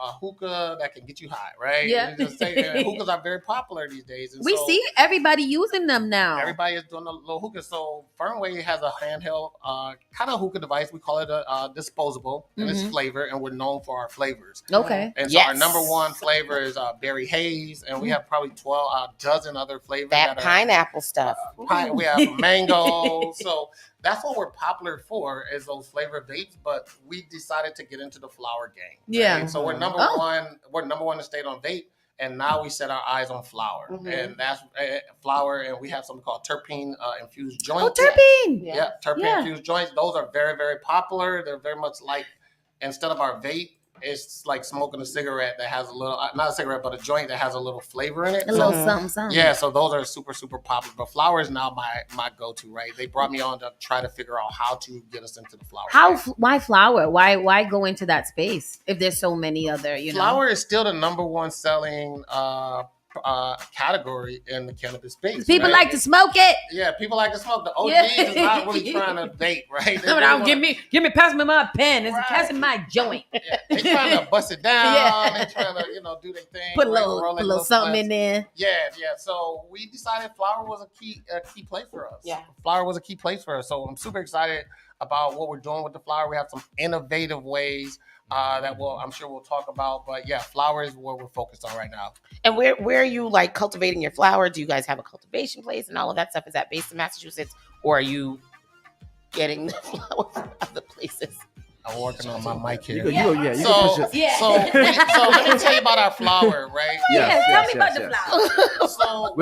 a hookah that can get you high, right? Yeah. Hookahs are very popular these days. And we see everybody using them now. Everybody is doing a little hookah. So Fernway has a handheld kind of hookah device. We call it a disposable, and it's flavor, and we're known for our flavors. Okay. And so our #1 flavor is berry haze, and we have probably 12 dozen other flavors. That pineapple stuff. We have mango. So that's what we're popular for, is those flavor vapes. But we decided to get into the flower game. Yeah. Right? So we're #1. We're #1 in the state on vape, and now we set our eyes on flower, and that's flower. And we have something called terpene infused joints. Oh, terpene! Yeah, terpene infused joints. Those are very, very popular. They're very much like, instead of our vape, it's like smoking a cigarette that has a little, not a cigarette, but a joint that has a little flavor in it. A little something. Yeah, so those are super, super popular. But flower is now my go-to, right? They brought me on to try to figure out how to get us into the flower. Why flower? Why go into that space if there's so many other, Flower is still the #1 selling category in the cannabis space. People like to smoke it. Yeah, people like to smoke. The OGs is not really trying to vape, right? No, really pass me my pen. It's passing my joint. Yeah, they trying to bust it down. They trying to, do their thing. Put a little something in there. Yeah. So we decided flower was a key place for us. Yeah, flower was a key place for us. So I'm super excited about what we're doing with the flower. We have some innovative ways that I'm sure we'll talk about. But yeah, flower is what we're focused on right now. And where are you like cultivating your flower? Do you guys have a cultivation place and all of that stuff? Is that based in Massachusetts, or are you getting the flowers from other places? I'm working on my mic here. So let me tell you about our flower, right? Tell me about the flower.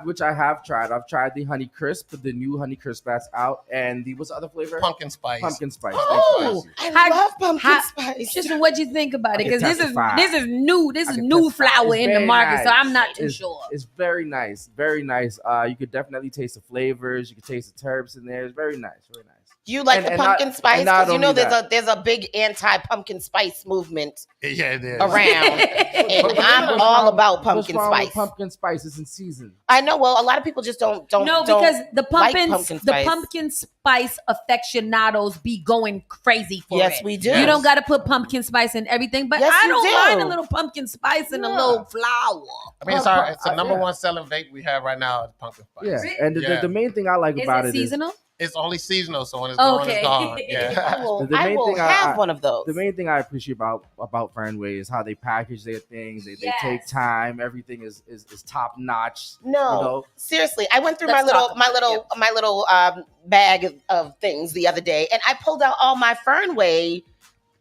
Which I have tried. I've tried the Honey Crisp, the new Honey Crisp that's out, and what's the other flavor? Pumpkin spice. Oh, I love pumpkin spice. Just what you think about it, because this is new. This is I new flour It's in the very market, nice. so I'm not too sure. It's very nice, very nice. You could definitely taste the flavors. You could taste the terps in there. It's very nice, very nice. You like the pumpkin spice? Because there's a big anti-pumpkin spice movement it is. around. And I'm all about pumpkin spice. Pumpkin spice is in season. I know. Well, a lot of people just don't because the pumpkin spice. aficionados be going crazy for it. Yes, we do. You don't got to put pumpkin spice in everything, but Yes, I you don't do. mind a little pumpkin spice and a little flour. I mean, it's the number one selling vape we have right now is pumpkin spice. Yeah, and the main thing I like about it is seasonal. It's only seasonal, so when it's gone, it's gone. Yeah. I will have one of those. The main thing I appreciate about Fernway is how they package their things. They take time. Everything is top notch. No, seriously, I went through my little bag of things the other day, and I pulled out all my Fernway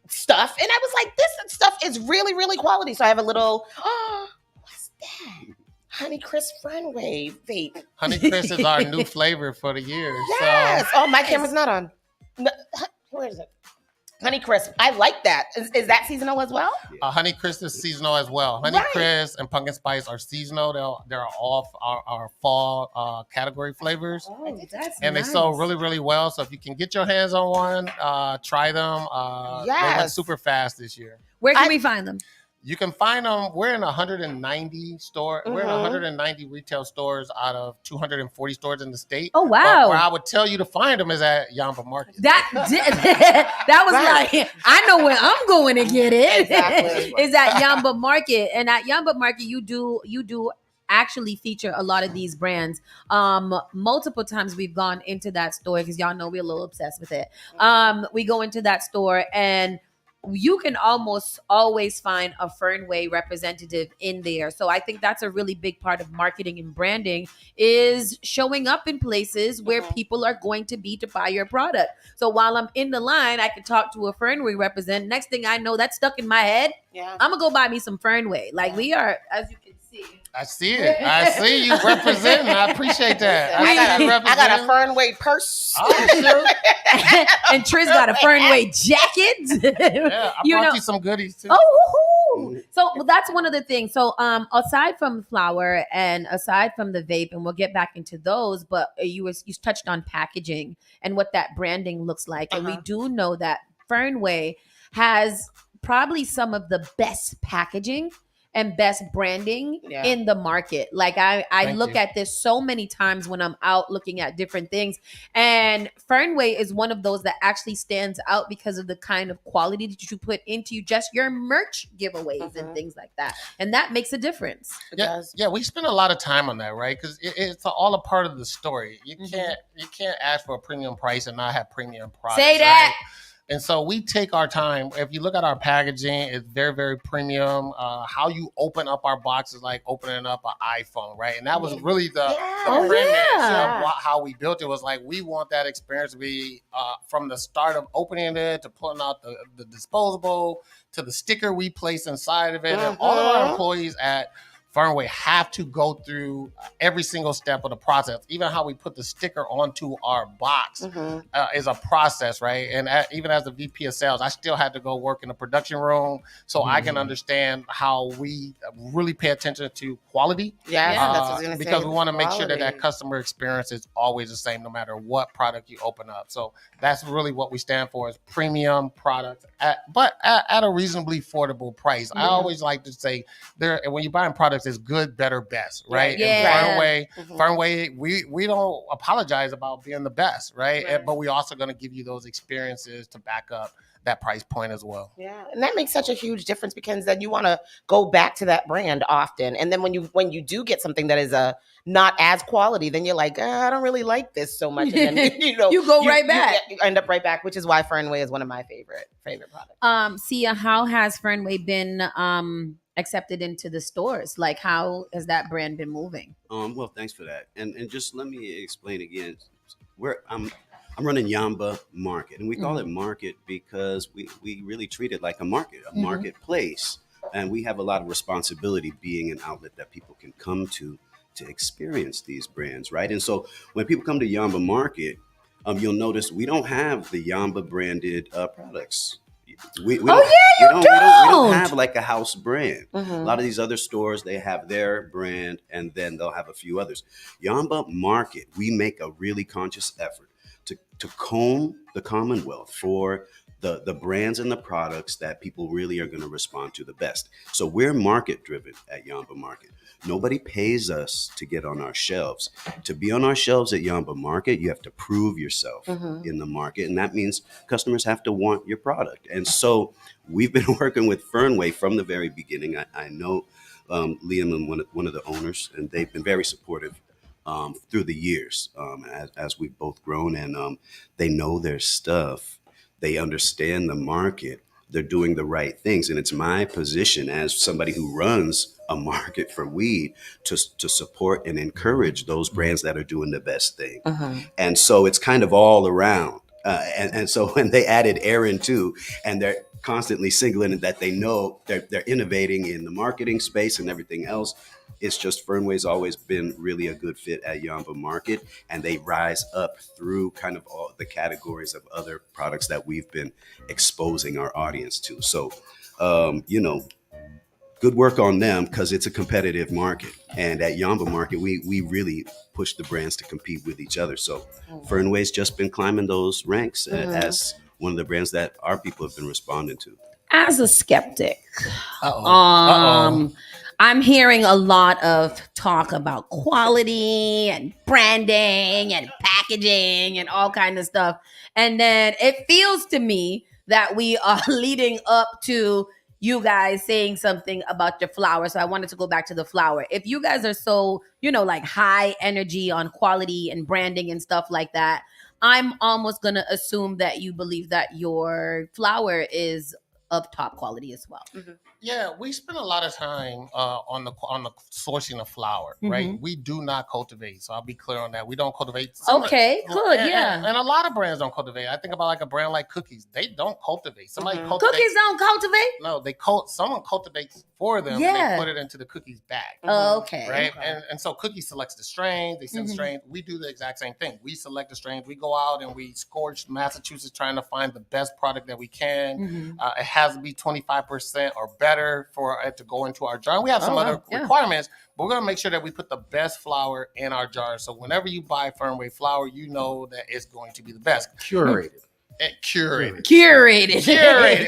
stuff, and I was like, this stuff is really, really quality. So I have a little. What's that? Honey Crisp Fernway vape. Honey Crisp is our new flavor for the year. Yes. So. Oh, my camera's not on. No, where is it? Honey Crisp. I like that. Is that seasonal as well? Honey Crisp is seasonal as well. Honey Crisp and Pumpkin Spice are seasonal. They're all our fall category flavors. Oh, that's and they sell really, really well. So if you can get your hands on one, try them. They went super fast this year. Where can we find them? You can find them. We're in 190 stores. We're in 190 retail stores out of 240 stores in the state. Oh wow! But where I would tell you to find them is at Yamba Market. That was like, I know where I'm going to get it. Exactly. Is at Yamba Market, and at Yamba Market you do actually feature a lot of these brands. Multiple times we've gone into that store because y'all know we're a little obsessed with it. We go into that store and you can almost always find a Fernway representative in there. So I think that's a really big part of marketing and branding is showing up in places where people are going to be to buy your product. So while I'm in the line, I can talk to a Fernway representative. Next thing I know, that's stuck in my head. Yeah. I'm going to go buy me some Fernway. Like we are, as you can see. I see it. I see you representing. I appreciate that. I got a Fernway purse. Oh, sure. And Trish got a Fernway jacket. Yeah, I brought you some goodies too. Oh, so that's one of the things. So aside from flour and aside from the vape, and we'll get back into those, but you touched on packaging and what that branding looks like. And we do know that Fernway has probably some of the best packaging and best branding in the market. Like I look at this so many times when I'm out looking at different things, and Fernway is one of those that actually stands out because of the kind of quality that you put into just your merch giveaways and things like that, and that makes a difference. Yeah, we spend a lot of time on that, right? Because it's all a part of the story. You can't ask for a premium price and not have premium products. Say that. Right? And so we take our time. If you look at our packaging, it's very, very premium. How you open up our box is like opening up an iPhone, right? And that was really the premise of how we built it. Was like, we want that experience to be from the start of opening it to pulling out the disposable to the sticker we place inside of it. And all of our employees at Fernway have to go through every single step of the process. Even how we put the sticker onto our box is a process, right? And even as the VP of sales, I still had to go work in the production room so I can understand how we really pay attention to quality. That's what I was gonna say. Because we want to make sure that customer experience is always the same no matter what product you open up. So that's really what we stand for, is premium products, but at a reasonably affordable price. I always like to say, when you're buying products is good, better, best, right? Yeah. And Fernway, we don't apologize about being the best, right? But we also going to give you those experiences to back up that price point as well. Yeah, and that makes such a huge difference because then you want to go back to that brand often, and then when you do get something that is not as quality, then you're like, I don't really like this so much, and then you go right back. You end up right back, which is why Fernway is one of my favorite products. Sia, how has Fernway been accepted into the stores? Like, how has that brand been moving? Well, thanks for that, and just let me explain again. I'm running Yamba Market, and we call it market because we really treat it like a market, a marketplace. And we have a lot of responsibility being an outlet that people can come to experience these brands, right? And so when people come to Yamba Market, you'll notice we don't have the Yamba branded products. We don't have like a house brand. A lot of these other stores, they have their brand and then they'll have a few others. Yamba Market, we make a really conscious effort to comb the Commonwealth for the brands and the products that people really are going to respond to the best. So we're market driven at Yamba Market. Nobody pays us to get on our shelves. To be on our shelves at Yamba Market, you have to prove yourself in the market. And that means customers have to want your product. And so we've been working with Fernway from the very beginning. I know Liam and one of the owners, and they've been very supportive through the years as we've both grown, and they know their stuff. They understand the market. They're doing the right things. And it's my position as somebody who runs a market for weed to support and encourage those brands that are doing the best thing. And so it's kind of all around. And so when they added Aaron too, and they're constantly singling that they know they're innovating in the marketing space and everything else, it's just Fernway's always been really a good fit at Yamba Market, and they rise up through kind of all the categories of other products that we've been exposing our audience to. So, good work on them because it's a competitive market. And at Yamba Market, we really push the brands to compete with each other. So Fernway's just been climbing those ranks as one of the brands that our people have been responding to. As a skeptic, I'm hearing a lot of talk about quality and branding and packaging and all kinds of stuff. And then it feels to me that we are leading up to you guys saying something about your flower. So I wanted to go back to the flower. If you guys are so, like high energy on quality and branding and stuff like that, I'm almost going to assume that you believe that your flower is of top quality as well. Yeah, we spend a lot of time on the sourcing of flower, right? We do not cultivate, so I'll be clear on that. We don't cultivate. Okay, good, yeah. And a lot of brands don't cultivate. I think about like a brand like Cookies. They don't cultivate. Somebody cultivates. Cookies don't cultivate? No, someone cultivates for them. And they put it into the Cookies bag. Okay. Right? Okay. And so Cookies selects the strains. They send the strains. We do the exact same thing. We select the strains. We go out and we scourge Massachusetts trying to find the best product that we can. It has to be 25% or better for it to go into our jar. And we have some other requirements, but we're going to make sure that we put the best flower in our jar. So whenever you buy Fernway flower, you know that it's going to be the best. Curated. Curated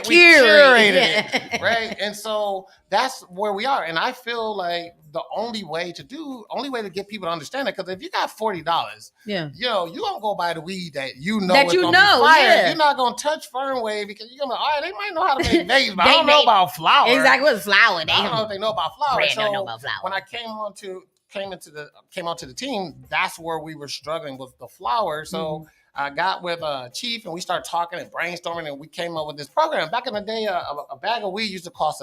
it, right? And so that's where we are. And I feel like the only way to get people to understand it, because if you got $40, you're gonna go buy the weed that you know is gonna be fire. Yeah. You're not gonna touch Fernway because you're gonna be all right, they might know how to make vapes, but I don't know about flower. Exactly, what's flower? I don't know if they know about flower. So don't know about flower. When I came onto the team, that's where we were struggling with the flower. So I got with Chief and we started talking and brainstorming, and we came up with this program. Back in the day, a bag of weed used to cost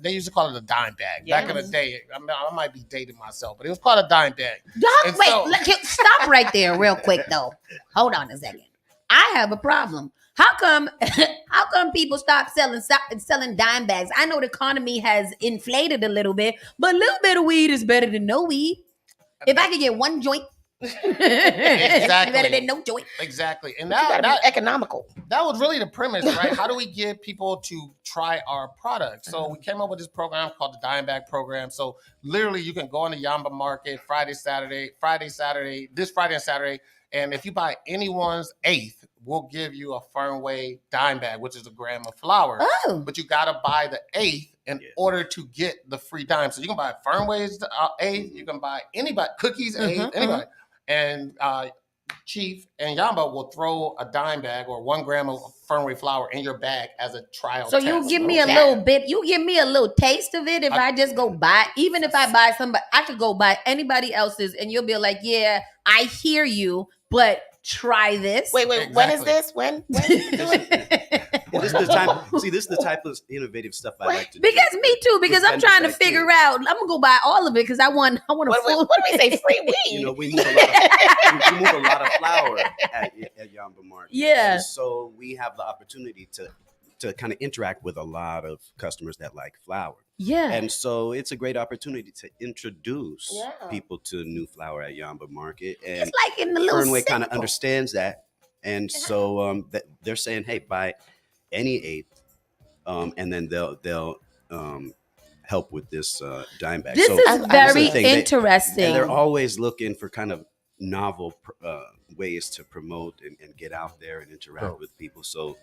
they used to call it a dime bag. Yes. Back in the day, I might be dating myself, but it was called a dime bag. Stop right there real quick though. Hold on a second. I have a problem. How come people stop selling dime bags? I know the economy has inflated a little bit, but a little bit of weed is better than no weed. If I could get one joint, exactly, better than no joint. Exactly, and that economical. That was really the premise, right? How do we get people to try our product? So we came up with this program called the Dime Bag Program. So literally, you can go on the Yamba Market this Friday and Saturday, and if you buy anyone's eighth, we'll give you a Fernway dime bag, which is a gram of flour. Oh. But you got to buy the eighth in order to get the free dime. So you can buy Fernway's eighth, you can buy anybody cookies eighth, anybody, and Chief and Yamba will throw a dime bag or 1 gram of Fernway flour in your bag as a trial. So test. you give me a little bit, you give me a little taste of it if I just go buy, even if I buy somebody, I could go buy anybody else's and you'll be like, yeah, I hear you, but try this. Wait, when is this? When? This is the type. See, this is the type of innovative stuff I like to do. Because me too. Because I'm trying to figure out. I'm gonna go buy all of it because I want a full. What do we say? Free weed. You know, we move a lot of flour at Yamba Market. Yeah. And so we have the opportunity to kind of interact with a lot of customers that like flour. Yeah. And so it's a great opportunity to introduce people to new flour at Yamba Market. And it's like in the little Fernway kind of understands that. And so they're saying, hey, buy any eighth, and then they'll help with this dime bag. This is very interesting. And they're always looking for kind of novel ways to promote and get out there and interact with people. So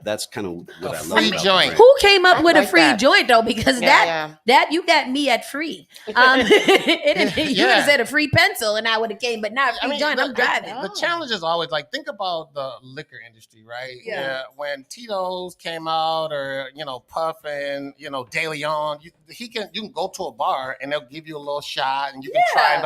that's kind of what I love about the brand. Who came up with a free joint though? Because that you got me at free. You would have said a free pencil and I would have came, but not a free joint. I'm driving. The challenge is always like, think about the liquor industry, right? Yeah. When Tito's came out, or Puff and De Leon, you can go to a bar and they'll give you a little shot and you can try and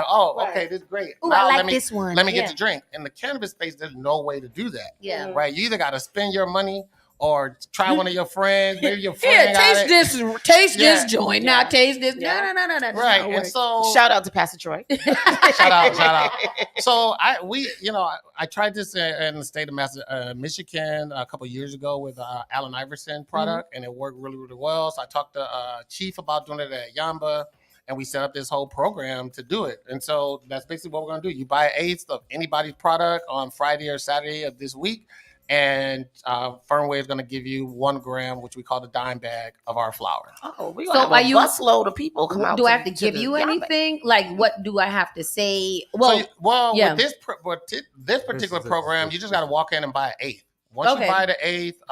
okay, this is great. Ooh, now, I like let me, this one. Let me get the drink. In the cannabis space, there's no way to do that. Yeah. Right. You either got to spend your money or try one of your friends. Maybe your friend taste this joint. Now taste this. No. Right. And so shout out to Pastor Troy. shout out. So I tried this in the state of Michigan a couple of years ago with Allen Iverson product, and it worked really, really well. So I talked to Chief about doing it at Yamba, and we set up this whole program to do it. And so that's basically what we're going to do. You buy an eighth of anybody's product on Friday or Saturday of this week, and Fernway is going to give you 1 gram, which we call the dime bag, of our flour. Oh, we gonna have a busload of people come out. Do I have to give you anything? Like, what do I have to say? Well, with this particular program, you just got to walk in and buy an eighth. Once you buy the eighth,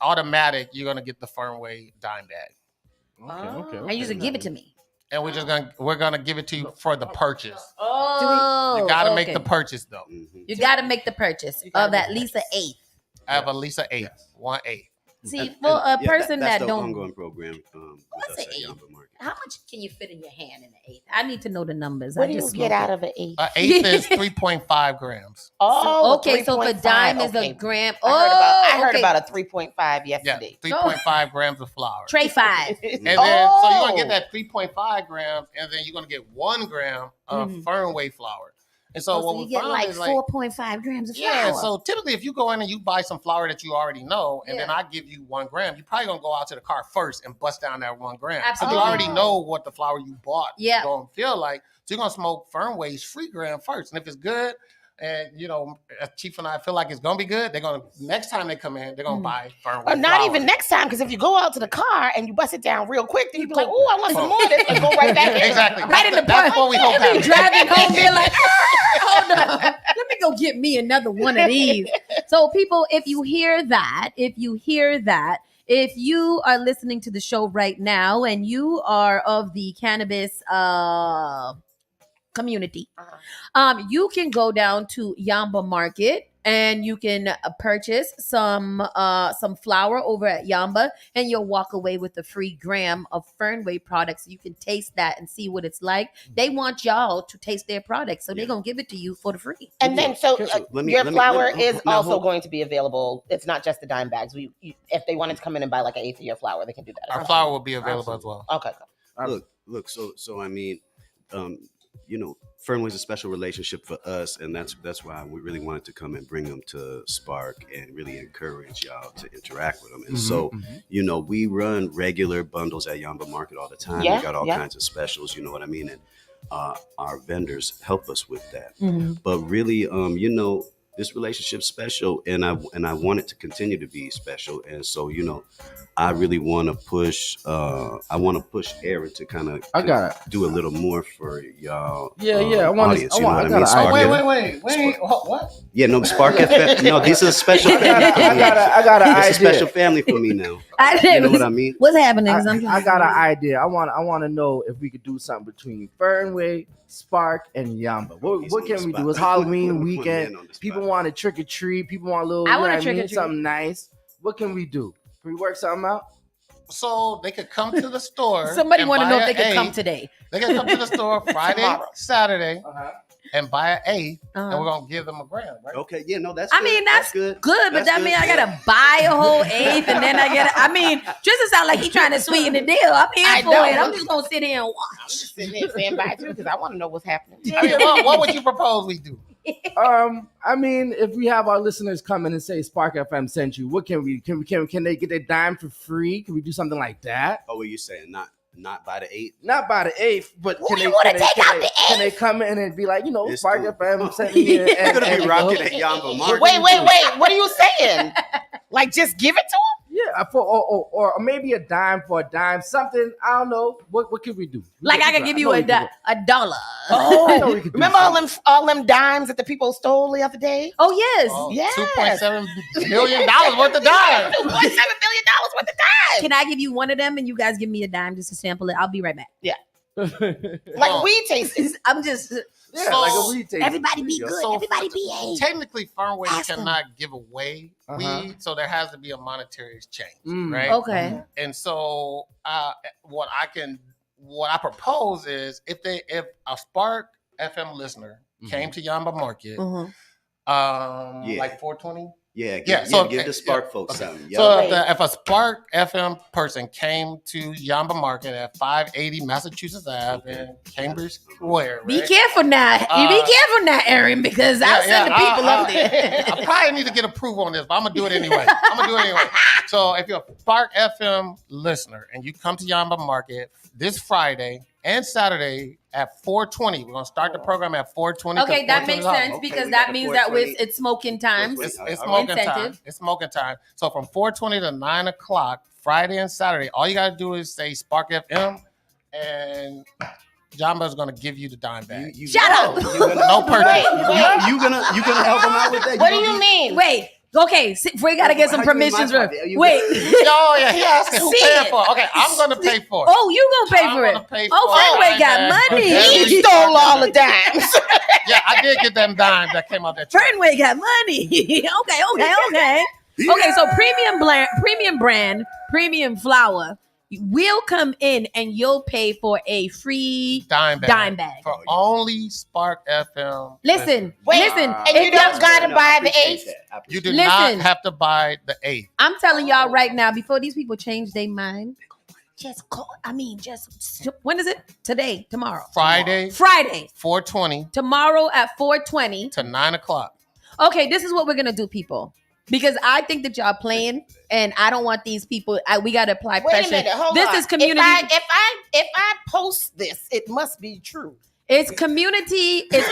automatic, you're going to get the Fernway dime bag. Okay. And you just give it to me. And we're gonna give it to you for the purchase. Oh, you gotta make the purchase though. You gotta make the purchase of at least an eighth. I have at least an eighth, 1/8. See, for a person that's that the don't ongoing program. What's an eighth? How much can you fit in your hand in an eighth? I need to know the numbers. What do you get out of an eighth? An eighth is 3.5 grams. Oh, okay. So if a dime is a gram. I heard about a 3.5 yesterday. Yeah, 3.5 grams of flour. Tray 5. And then so you're gonna get that 3.5 grams, and then you're gonna get 1 gram of Fernway flour. And so what you we get found like is 4.5 grams of flour. Yeah, so typically if you go in and you buy some flour that you already know, and then I give you 1 gram, you're probably gonna go out to the car first and bust down that 1 gram. Absolutely. So you already know what the flour you bought is Yeah. gonna feel like. So you're gonna smoke Fernway's free gram first. And if it's good, and Chief and I feel like it's gonna be good, they're gonna next time they come in, they're gonna buy Fernway. Or not flour. even next time, because if you go out to the car and you bust it down real quick, then you be like, "Oh, I want some more of this," and go right back in. Exactly. Right in the That's what we hope Be happens. driving home, being like, hold on, let me go get me another one of these. So, people, if you hear that, if you are listening to the show right now and you are of the cannabis community, you can go down to Yamba Market and you can purchase some flour over at Yamba, and you'll walk away with a free gram of Fernway products. You can taste that and see what it's like. They want y'all to taste their products, so they're gonna give it to you for the free. And then, so your flour is also going to be available. It's not just the dime bags. If they wanted to come in and buy like an eighth of your flour, they can do that. Our flour will be available as well. Okay. Look. So I mean, Fernway's a special relationship for us, and that's why we really wanted to come and bring them to Spark and really encourage y'all to interact with them. And so, we run regular bundles at Yamba Market all the time. Yeah, we got all kinds of specials, you know what I mean? And our vendors help us with that. Mm-hmm. But really, this relationship's special, and I want it to continue to be special. And so, I really want to push. I want to push Aaron to kind of do a little more for y'all. Yeah. I want audience. to. You know what I mean? Oh, wait. What? Yeah, no, Spark FM. No, this is a special family. I got an idea. It's a special family for me now. You know what I mean? What's happening? I got an idea. I want to know if we could do something between Fernway, Spark, and Yamba. What can we do? It's Halloween weekend. People want to trick or treat. People want a little. I want to trick or treat. Something nice. What can we do? Can we work something out? So they could come to the store. Somebody want to know if they could come today. They can come to the store Friday, Saturday, and buy an eighth, and we're gonna give them $1,000, right? Okay, yeah, no, that's. I mean, that's good, but That's that good. means I gotta buy a whole eighth, and then I get. I mean, Tristan sound like he trying to sweeten the deal. I'm here for it. I'm just gonna sit here and watch. I'm just sitting here saying bye too because I want to know what's happening. I mean, what would you propose we do? I mean, if we have our listeners come in and say Spark FM sent you, what can we can they get their dime for free? Can we do something like that? Oh, what you saying? Not by the 8th? Not by the 8th, but can they come in and be like, Spark FM sent me in. You're gonna be rocking at Yamba Market. Wait. What are you saying? Like, just give it to them? Yeah, or maybe a dime for a dime, something. I don't know. What can we do? Like I could give you a dollar. Oh, remember all them dimes that the people stole the other day? Oh yes, yes. $2.7 million worth of dimes. $2.7 million worth of dimes. Can I give you one of them and you guys give me a dime just to sample it? I'll be right back. Yeah. Like weed tasting. I'm just like a weed tasting. Everybody be good. So everybody behave. Technically, Fernway cannot give away weed, so there has to be a monetary exchange, right? Okay. And so, what I propose is if a Spark FM listener came to Yamba Market, like 420. So give the Spark folks something. So if a Spark FM person came to Yamba Market at 580 Massachusetts Ave in Cambridge Square, right? Be careful now. You be careful now, Aaron, because I'll send the people up there. I probably need to get approval on this, but I'm gonna do it anyway. So if you're a Spark FM listener and you come to Yamba Market this Friday and Saturday at 4:20, we're gonna start the program at 4:20. Okay, that makes sense because that means that it's smoking time. It's smoking time. It's smoking time. So from 4:20 to 9 o'clock, Friday and Saturday, all you gotta do is say Spark FM, and Jamba's gonna give you the dime bag. Shut up! No purchase. You gonna help them out with that? What do you mean? Wait. Okay, we gotta get some permissions. Wait. Oh yeah, he asking who paying for it. Okay, I'm gonna pay for it. Oh, you gonna pay for it? Fenway got money. He stole all the dimes. Yeah, I did get them dimes that came out there. Fenway got money. Okay. Okay, so premium brand, premium flour. We'll come in and you'll pay for a free dime bag. For only Spark FM. Listen. And you don't gotta buy the eighth. You do not have to buy the eighth. I'm telling y'all right now, before these people change their mind, when is it? Today, tomorrow. Friday. 4:20. Tomorrow at 4:20. To 9 o'clock. Okay, this is what we're gonna do, people. Because I think that y'all playing, and I don't want these people. We gotta apply pressure. Wait a minute, hold on. This is community. If I post this, it must be true. It's community. This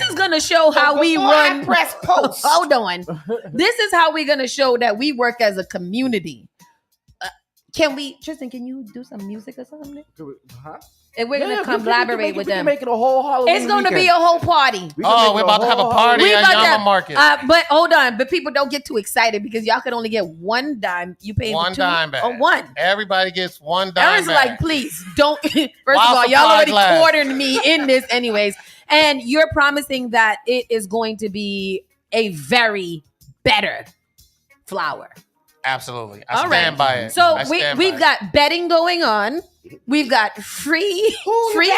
is gonna show how we run. I press post. Hold on. This is how we're gonna show that we work as a community. Tristan? Can you do some music or something? And we're gonna collaborate with them. We can make it a whole Halloween. It's gonna be a whole party. We're about to have a party at Yamba Market. But hold on, people don't get too excited because y'all can only get one dime. You pay one two, dime bag. Or one. Everybody gets one dime. Aaron's bag. like, please don't. First of all, y'all already quartered me in this, anyways. And you're promising that it is going to be a very better flour. Absolutely. I stand by it. So we've got betting going on. We've got free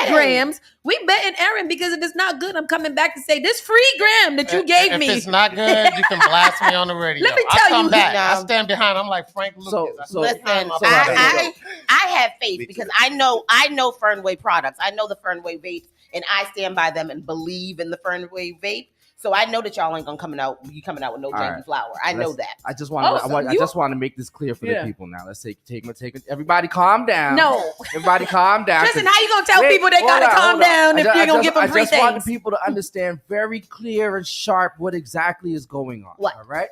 grams. We betting Aaron because if it's not good, I'm coming back to say this free gram that you gave me. If it's not good, you can blast me on the radio. Let me tell you. Come back. I stand behind. I'm like Frank Lucas. Listen, I have faith because I know Fernway products. I know the Fernway vapes, and I stand by them and believe in the Fernway vape. So I know that y'all ain't gonna coming out with no janky flour. I know that. I just want to make this clear for the people now. Let's take everybody calm down. No. Everybody calm down. Listen, how you gonna tell people they gotta calm down if you're gonna give them free I just want the things? people to understand very clear and sharp what exactly is going on. What? All right.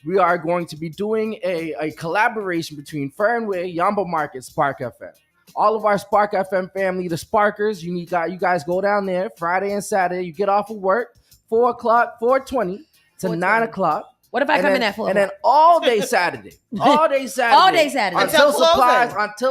We are going to be doing a collaboration between Fernway, Yamba Market, Spark FM. All of our Spark FM family, the Sparkers, you guys go down there Friday and Saturday. You get off of work 4:20 to 9 o'clock. What if I come in at 4? And then all day Saturday. Until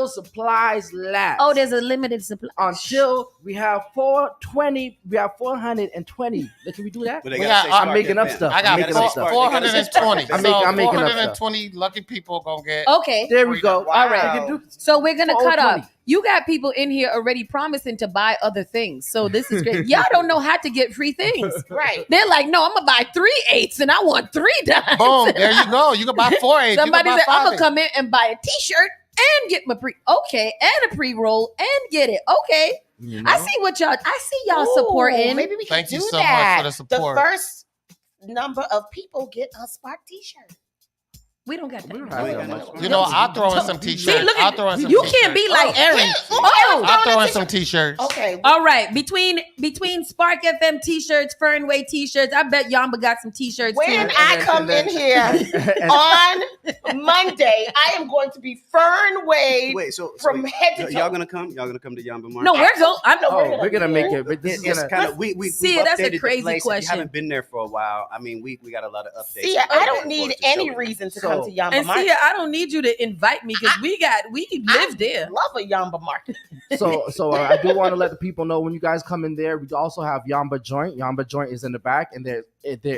supplies last. Oh, there's a limited supply. Until we have 420. We have 420. Can we do that? I'm making up stuff. I got 420. I'm making up stuff. 420 lucky people gonna get. Okay. There we go. All right. So we're gonna cut 420. off. You got people in here already promising to buy other things. So this is great. Y'all don't know how to get free things. Right. They're like, no, I'm gonna buy 3 8s and I want 3 dimes. Boom. There you go. You can buy 4 8s. Somebody said, I'm gonna come in and buy a t-shirt and get my and a pre-roll and get it. Okay. You know? I see y'all supporting. Maybe we can Thank you do so that. much for the support. The first number of people get a Spark t-shirt. We don't got that. You know, I'll throw in some t-shirts. I'll throw in some You t-shirts. can't be like Aaron. I'll throw in some t-shirts. Okay. All right. Between Spark FM t-shirts, Fernway t-shirts, I bet Yamba got some t-shirts too. When I come in here on Monday, I am going to be Fernway from head to toe. Y'all gonna come? Y'all gonna come to Yamba Market? No, we're gonna make it. But this It's is kind of we've that's a updated the crazy place. If question. you haven't been there for a while, I mean, we got a lot of updates. See, I don't need any reason to come to Yamba And Market. see, I don't need you to invite me because we live there. Love a Yamba Market. So I do want to let the people know when you guys come in there, we also have Yamba Joint. Yamba Joint is in the back, and there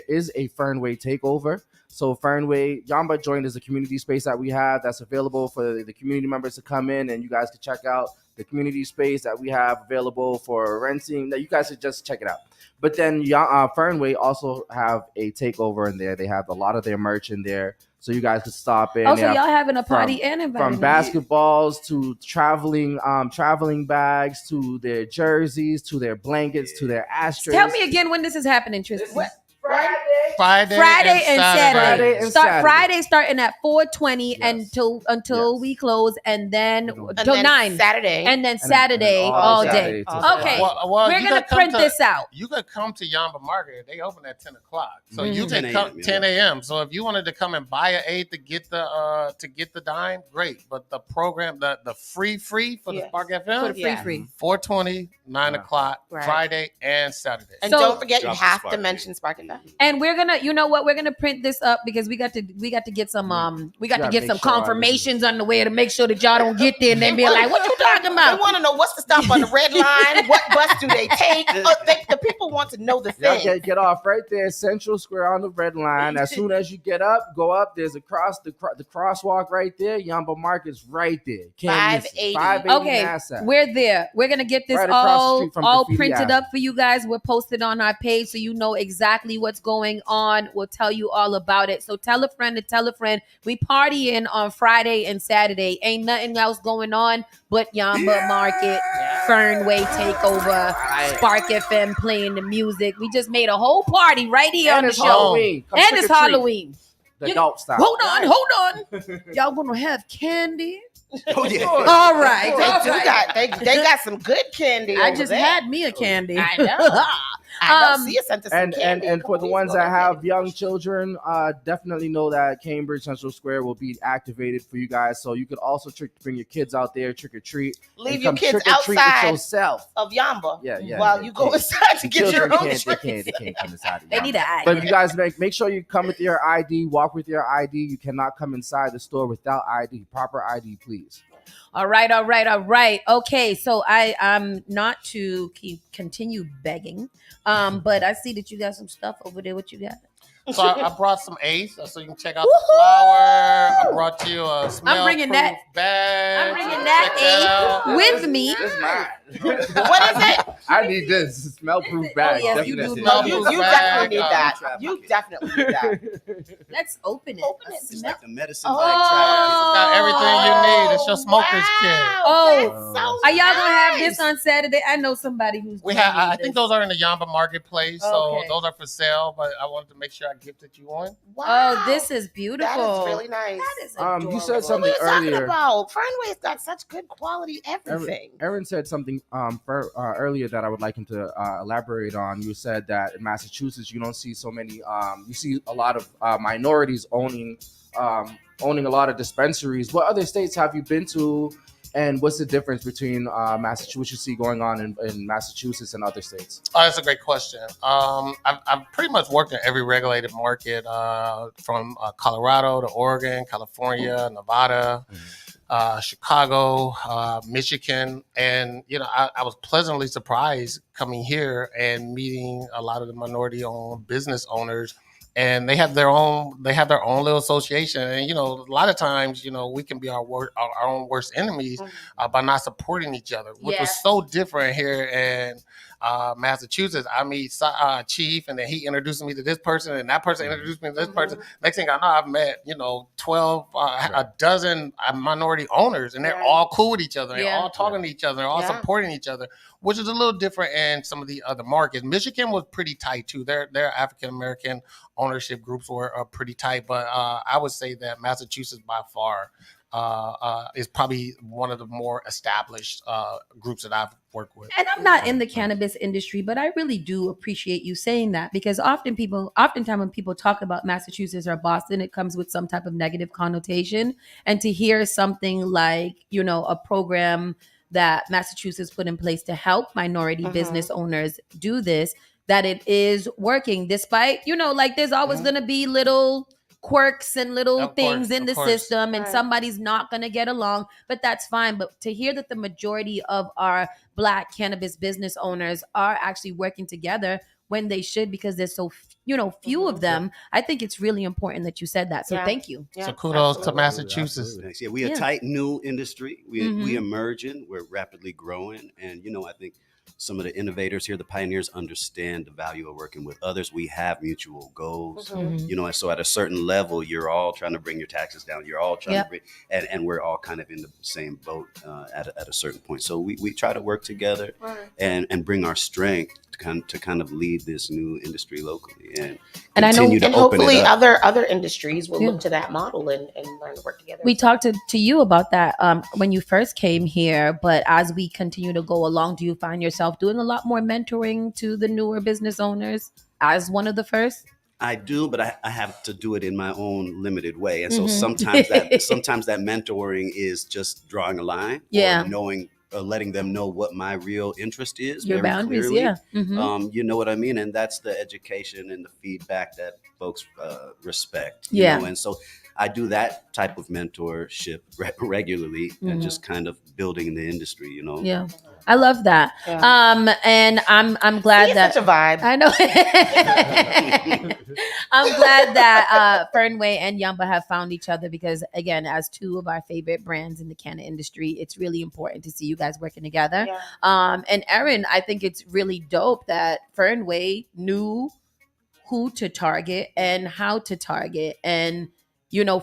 is a Fernway takeover. So Fernway Yamba Joint is a community space that we have that's available for the community members to come in, and you guys can check out the community space that we have available for renting. That you guys should just check it out. But then Fernway also have a takeover in there. They have a lot of their merch in there. So you guys could stop in. Oh, so y'all having a party and inviting from basketballs to traveling bags to their jerseys to their blankets to their ashtrays. Tell me again when this is happening, Tristan. Friday and Saturday. Friday starting at 4:20 until we close, and then until 9 Saturday, and then Saturday all day. Okay, we're gonna print this out. You could come to Yamba Market. They open at 10 o'clock, so Mhm. you can come 10 a.m. So if you wanted to come and buy an 8 to get the dime, great. But the program, the free for the Spark FM, For the free. 4:20, 9 o'clock, Right. Friday and Saturday. And So- don't forget, you have to mention Spark FM. And we're gonna, you know what? We're gonna print this up because we got to get some confirmations on the way to make sure that y'all don't get there and then be like, "What you talking about?" They want to know what's the stop on the red line. What bus do they take? The people want to know the thing. Y'all get off right there, Central Square on the red line. As soon as you go up. There's the crosswalk right there. Yamba Market's right there. Can't miss it. 580 Okay, Nassau. we're there. We're gonna get this Right across the all street from Graffiti printed Alley. up for you guys. We'll post it on our page so you know exactly what's going on. We'll tell you all about it. So tell a friend to tell a friend. We partying on Friday and Saturday. Ain't nothing else going on but Yamba Market, Fernway takeover, Spark FM playing the music. We just made a whole party right here on the it's show. Halloween. Come And trick it's or treat. Halloween. The adult style. Hold on. Y'all gonna have candy? Oh yeah. All right. They got some good candy. I over just there. had me a candy. I know. I know. See, you sent us some candy. And for the ones that have young children, definitely know that Cambridge Central Square will be activated for you guys. So you could also bring your kids out there, trick or treat. Leave and your come kids trick or treat with outside yourself. of Yamba. Yeah. While you go inside to The get your children own They can't come inside. They need an ID. But you guys make sure you come with your ID. Walk with your ID. You cannot come inside the store without ID. Proper ID, please. All right. Okay, so I'm not to continue begging, but I see that you got some stuff over there. What you got? So I brought some Ace, so you can check out the flower. I brought you a smell-proof I'm bringing that bag. with me. What is it? I need this smell-proof bag. yes, you definitely. do. No, you definitely need that. traffic. You definitely need that. Let's open it. It's like the medicine Oh. bag traffic. It's got everything you need. It's your smoker's kit. Oh, so are y'all gonna have this on Saturday? I know somebody who's. We gonna have. I need think this. those are in the Yamba Marketplace, so Okay. those are for sale. But I wanted to make sure I gifted you one. Oh, this is beautiful. That is really nice. That is You said adorable. something What are you earlier. talking about? Fernway's got such good quality everything. Erin said something earlier that I would like him to elaborate on. You said that in Massachusetts you don't see so many. You see a lot of minorities owning a lot of dispensaries. What other states have you been to, and what's the difference between Massachusetts? What you see going on in Massachusetts and other states? Oh, that's a great question. I've pretty much worked in every regulated market, from Colorado to Oregon, California, Nevada. Chicago, Michigan, and I was pleasantly surprised coming here and meeting a lot of the minority-owned business owners, and they have their own little association. And a lot of times, we can be our own worst enemies by not supporting each other, which was so different here in Massachusetts. I meet Chief, and then he introduced me to this person, and that person introduced me to this person. Next thing I know, I've met 12, a dozen minority owners, and they're all cool with each other. They're all talking to each other. They're all supporting each other, which is a little different in some of the other markets. Michigan was pretty tight too. Their African American ownership groups were pretty tight, but I would say that Massachusetts by far is probably one of the more established groups that I've worked with. And I'm not in the cannabis industry, but I really do appreciate you saying that, because oftentimes when people talk about Massachusetts or Boston, it comes with some type of negative connotation. And to hear something like, a program that Massachusetts put in place to help minority business owners do this, that it is working despite, there's always going to be little quirks and little things in the system, and somebody's not going to get along, but that's fine. But to hear that the majority of our Black cannabis business owners are actually working together when they should, because there's so few of them, I think it's really important that you said that. So thank you. So kudos to Massachusetts. Yeah, we're a tight new industry. We emerging. We're rapidly growing, and I think some of the innovators here, the pioneers, understand the value of working with others. We have mutual goals, and so at a certain level, you're all trying to bring your taxes down. You're all trying to bring, and we're all kind of in the same boat at a certain point. So we try to work together and bring our strength to kind of lead this new industry locally and continue to and open hopefully it up. other industries will look to that model and learn to work together. We talked to you about that when you first came here, but as we continue to go along, do you find yourself doing a lot more mentoring to the newer business owners as one of the first? I do, but I have to do it in my own limited way, and so sometimes that mentoring is just drawing a line, or knowing. Letting them know what my real interest is. Your very boundaries, clearly. You know what I mean? And that's the education and the feedback that folks respect. And so I do that type of mentorship regularly and just kind of building the industry, Yeah. I love that. And I'm glad that such a vibe. I know. I'm glad that Fernway and Yamba have found each other, because again, as two of our favorite brands in the cannabis industry, it's really important to see you guys working together. And Erin, I think it's really dope that Fernway knew who to target and how to target, and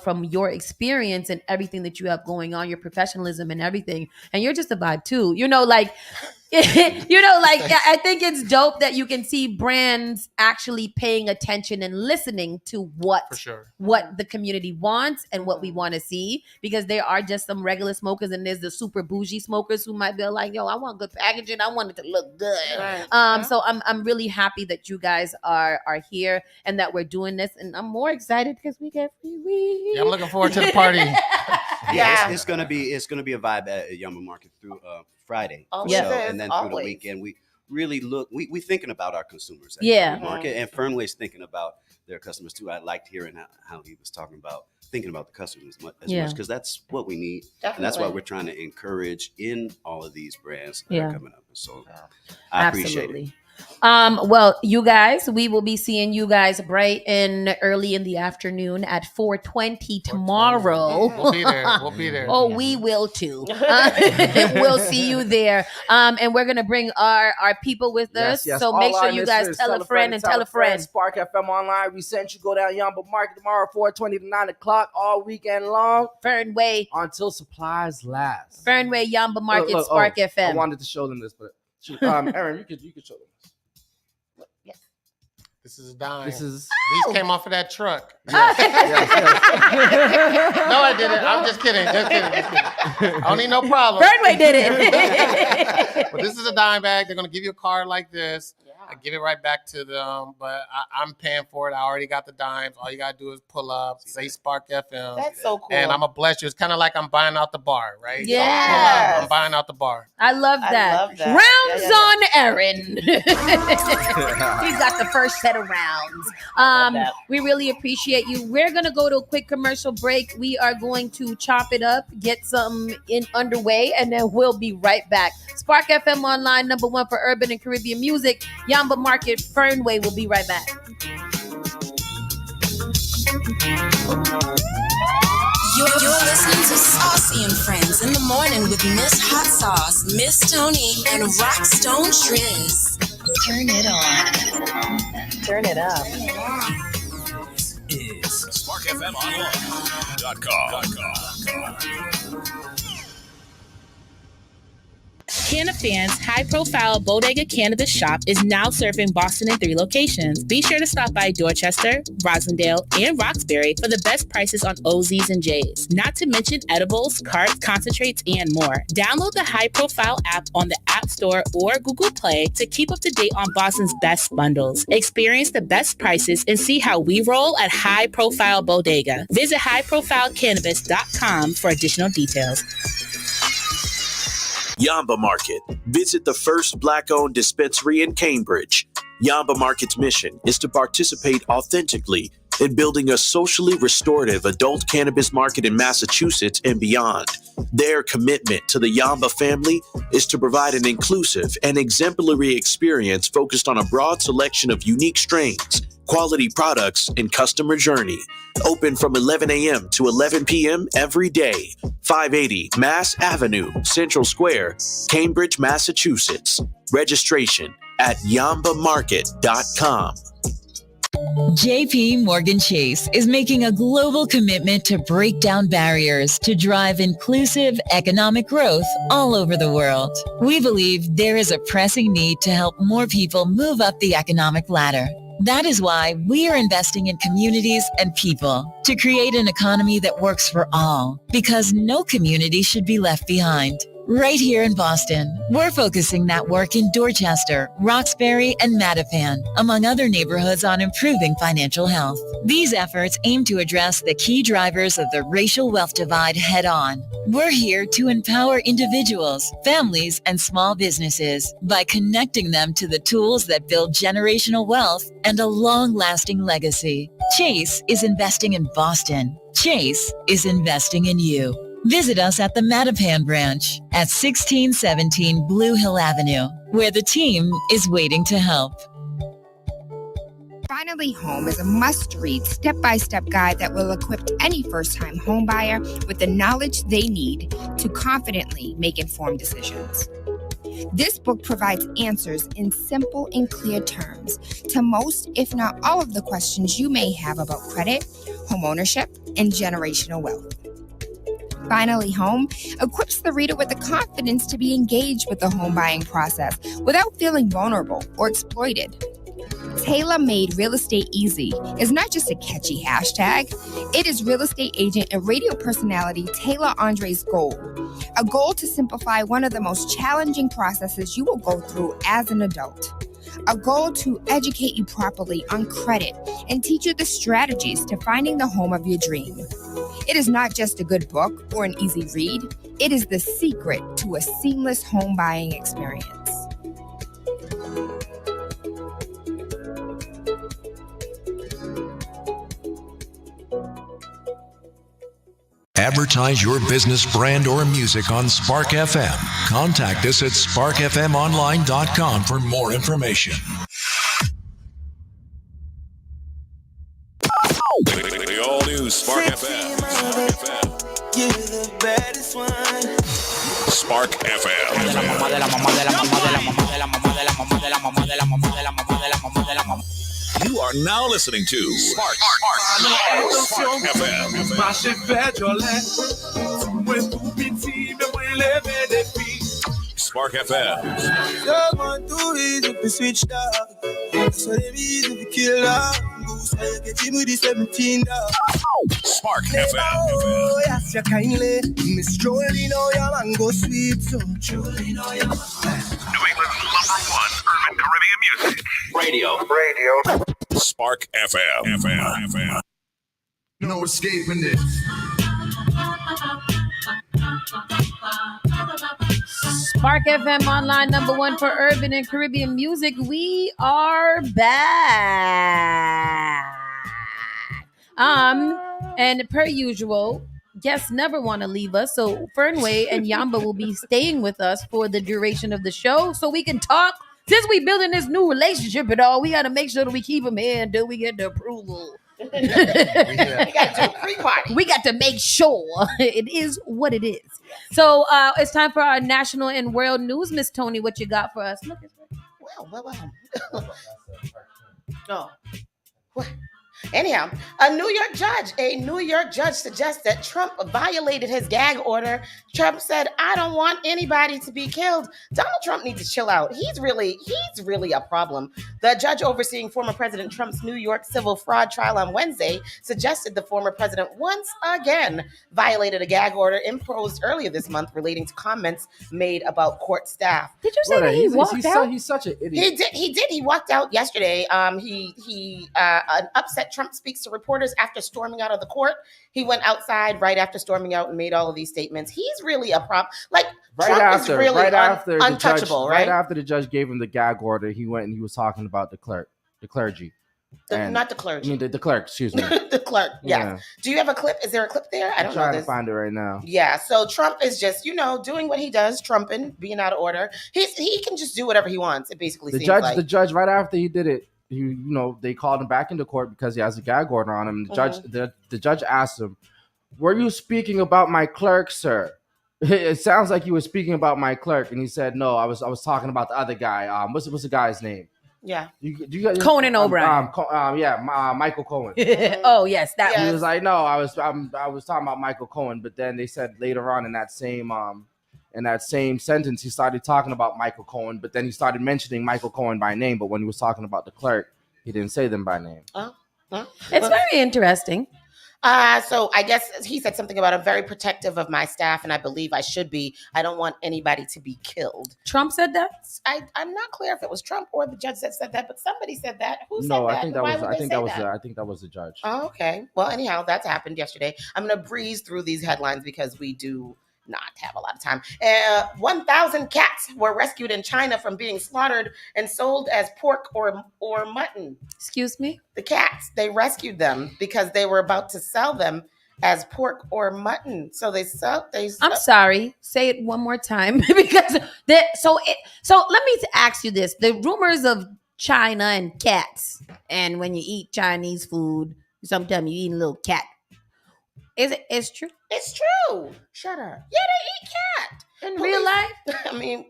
from your experience and everything that you have going on, your professionalism and everything, and you're just a vibe too, I think it's dope that you can see brands actually paying attention and listening to what the community wants and what we want to see, because there are just some regular smokers and there's the super bougie smokers who might be like, yo, I want good packaging, I want it to look good. So I'm really happy that you guys are here and that we're doing this, and I'm more excited because we get free weed. Yeah, I'm looking forward to the party. It's gonna be a vibe at Yama Market through Friday. And then through the weekend, we really we thinking about our consumers at Yama Market, and Fernway's thinking about their customers too. I liked hearing how he was talking about thinking about the customers as much, because that's what we need. And that's what we're trying to encourage in all of these brands that are coming up. So I appreciate it. Well, you guys, we will be seeing you guys bright and early in the afternoon at 4:20 tomorrow. We'll be there. We'll be there. Oh, we will too. We'll see you there. And we're gonna bring our people with us. Yes. So All make sure our you guys listeners, tell a friend and tell a friend. Spark FM Online. We sent you go down Yamba Market tomorrow, 4:20 to 9 o'clock, all weekend long. Fernway. Until supplies last. Fernway, Yamba Market, Look, Spark FM. I wanted to show them this, but Aaron, you could show them this. This is a dime. These came off of that truck. Yes. No, I didn't. I'm just kidding. I don't need no problem. Fernway did it. But this is a dime bag. They're going to give you a card like this. I give it right back to them, but I'm paying for it. I already got the dimes. All you got to do is pull up, say Spark FM. That's so cool. And I'm going to bless you. It's kind of like I'm buying out the bar, right? Yes. So I'm buying out the bar. I love that. Rounds on Aaron. He's got the first set of rounds. We really appreciate you. We're going to go to a quick commercial break. We are going to chop it up, get something underway, and then we'll be right back. Spark FM Online, #1 for urban and Caribbean music. Yamba Market, Fernway. We'll be right back. You're listening to Saucy and Friends in the morning with Miss Hot Sauce, Miss Tony, and Rockstone Triz. Turn it on. Turn it up. Is SparkFMOnline.com. Cannafan's high-profile Bodega Cannabis shop is now serving Boston in 3 locations. Be sure to stop by Dorchester, Roslindale, and Roxbury for the best prices on OZs and J's. Not to mention edibles, carts, concentrates, and more. Download the high-profile app on the App Store or Google Play to keep up to date on Boston's best bundles. Experience the best prices and see how we roll at High Profile Bodega. Visit highprofilecannabis.com for additional details. Yamba Market. Visit the first Black-owned dispensary in Cambridge. Yamba Market's mission is to participate authentically in building a socially restorative adult cannabis market in Massachusetts and beyond. Their commitment to the Yamba family is to provide an inclusive and exemplary experience focused on a broad selection of unique strains, quality products, and customer journey. Open from 11 a.m. to 11 p.m. every day. 580 Mass Avenue, Central Square, Cambridge, Massachusetts. Registration at yambamarket.com. JP Morgan Chase is making a global commitment to break down barriers to drive inclusive economic growth all over the world. We believe there is a pressing need to help more people move up the economic ladder. That is why we are investing in communities and people to create an economy that works for all, because no community should be left behind. Right here in Boston, we're focusing that work in Dorchester, Roxbury, and Mattapan, among other neighborhoods, on improving financial health. These efforts aim to address the key drivers of the racial wealth divide head-on. We're here to empower individuals, families, and small businesses by connecting them to the tools that build generational wealth and a long-lasting legacy. Chase is investing in Boston. Chase is investing in you. Visit us at the Mattapan branch at 1617 Blue Hill Avenue, where the team is waiting to help. Finally Home is a must-read step-by-step guide that will equip any first-time homebuyer with the knowledge they need to confidently make informed decisions. This book provides answers in simple and clear terms to most, if not all, of the questions you may have about credit, homeownership, and generational wealth. Finally Home equips the reader with the confidence to be engaged with the home buying process without feeling vulnerable or exploited. Tailor-Made Real Estate Easy is not just a catchy hashtag. It is real estate agent and radio personality Taylor Andre's goal. A goal to simplify one of the most challenging processes you will go through as an adult. A goal to educate you properly on credit and teach you the strategies to finding the home of your dream. It is not just a good book or an easy read. It is the secret to a seamless home buying experience. Advertise your business, brand, or music on Spark FM. Contact us at sparkfmonline.com for more information. The all-new Spark FM. You're the baddest one. Spark FM. You are now listening to Spark FM. Spark FM. Spark FM. Oh, yes, you kindly. Miss Jolie, know your mango sweet, so Jolie, know your mango. New England's #1 urban Caribbean music. Radio. Spark FM. No escaping this. Spark FM Online, #1 for urban and Caribbean music. We are back. And per usual, guests never want to leave us, so Fernway and Yamba will be staying with us for the duration of the show so we can talk. Since we building this new relationship and all, we got to make sure that we keep them here until we get the approval. We got to do a pre-party. We got to make sure it is what it is. So it's time for our national and world news. Miss Tony, what you got for us? Look, Well. Oh. What? Anyhow, a New York judge suggests that Trump violated his gag order. Trump said, "I don't want anybody to be killed." Donald Trump needs to chill out. He's really a problem. The judge overseeing former President Trump's New York civil fraud trial on Wednesday suggested the former president once again violated a gag order imposed earlier this month relating to comments made about court staff. Did you say that he walked out? He's such an idiot. He did. He walked out yesterday. He upset Trump speaks to reporters after storming out of the court. He went outside right after storming out and made all of these statements. He's really a problem. Like Trump is really untouchable, right? Right after the judge gave him the gag order, he went and he was talking about the clergy. Not the clergy. I mean, the clerk, excuse me. The clerk, yeah. Do you have a clip? Is there a clip there? I don't know. I'm trying to find it right now. Yeah, so Trump is just, doing what he does, trumping, being out of order. He can just do whatever he wants. It basically seems like. The judge, right after he did it, they called him back into court because he has a gag order on him. The judge asked him, "Were you speaking about my clerk, sir?" It sounds like you were speaking about my clerk, and he said, "No, I was talking about the other guy. What's the guy's name?" Yeah, Conan O'Brien. Michael Cohen. Oh yes, that He was like, "No, I was talking about Michael Cohen." But then they said later on in that same sentence, he started talking about Michael Cohen, but then he started mentioning Michael Cohen by name. But when he was talking about the clerk, he didn't say them by name. It's very interesting. So I guess he said something about I'm very protective of my staff, and I believe I should be. I don't want anybody to be killed. Trump said that? I'm not clear if it was Trump or the judge that said that, but somebody said that. Who said that? I think that was the judge. Oh, okay. Well, anyhow, that's happened yesterday. I'm going to breeze through these headlines because we do not have a lot of time. 1,000 cats were rescued in China from being slaughtered and sold as pork or mutton. Excuse me? The cats, they rescued them because they were about to sell them as pork or mutton. So I'm sorry. Say it one more time because so let me ask you this. The rumors of China and cats, and when you eat Chinese food, sometimes you eat a little cat. It's true? It's true. Shut up. Yeah, they eat cat. In real life? I mean,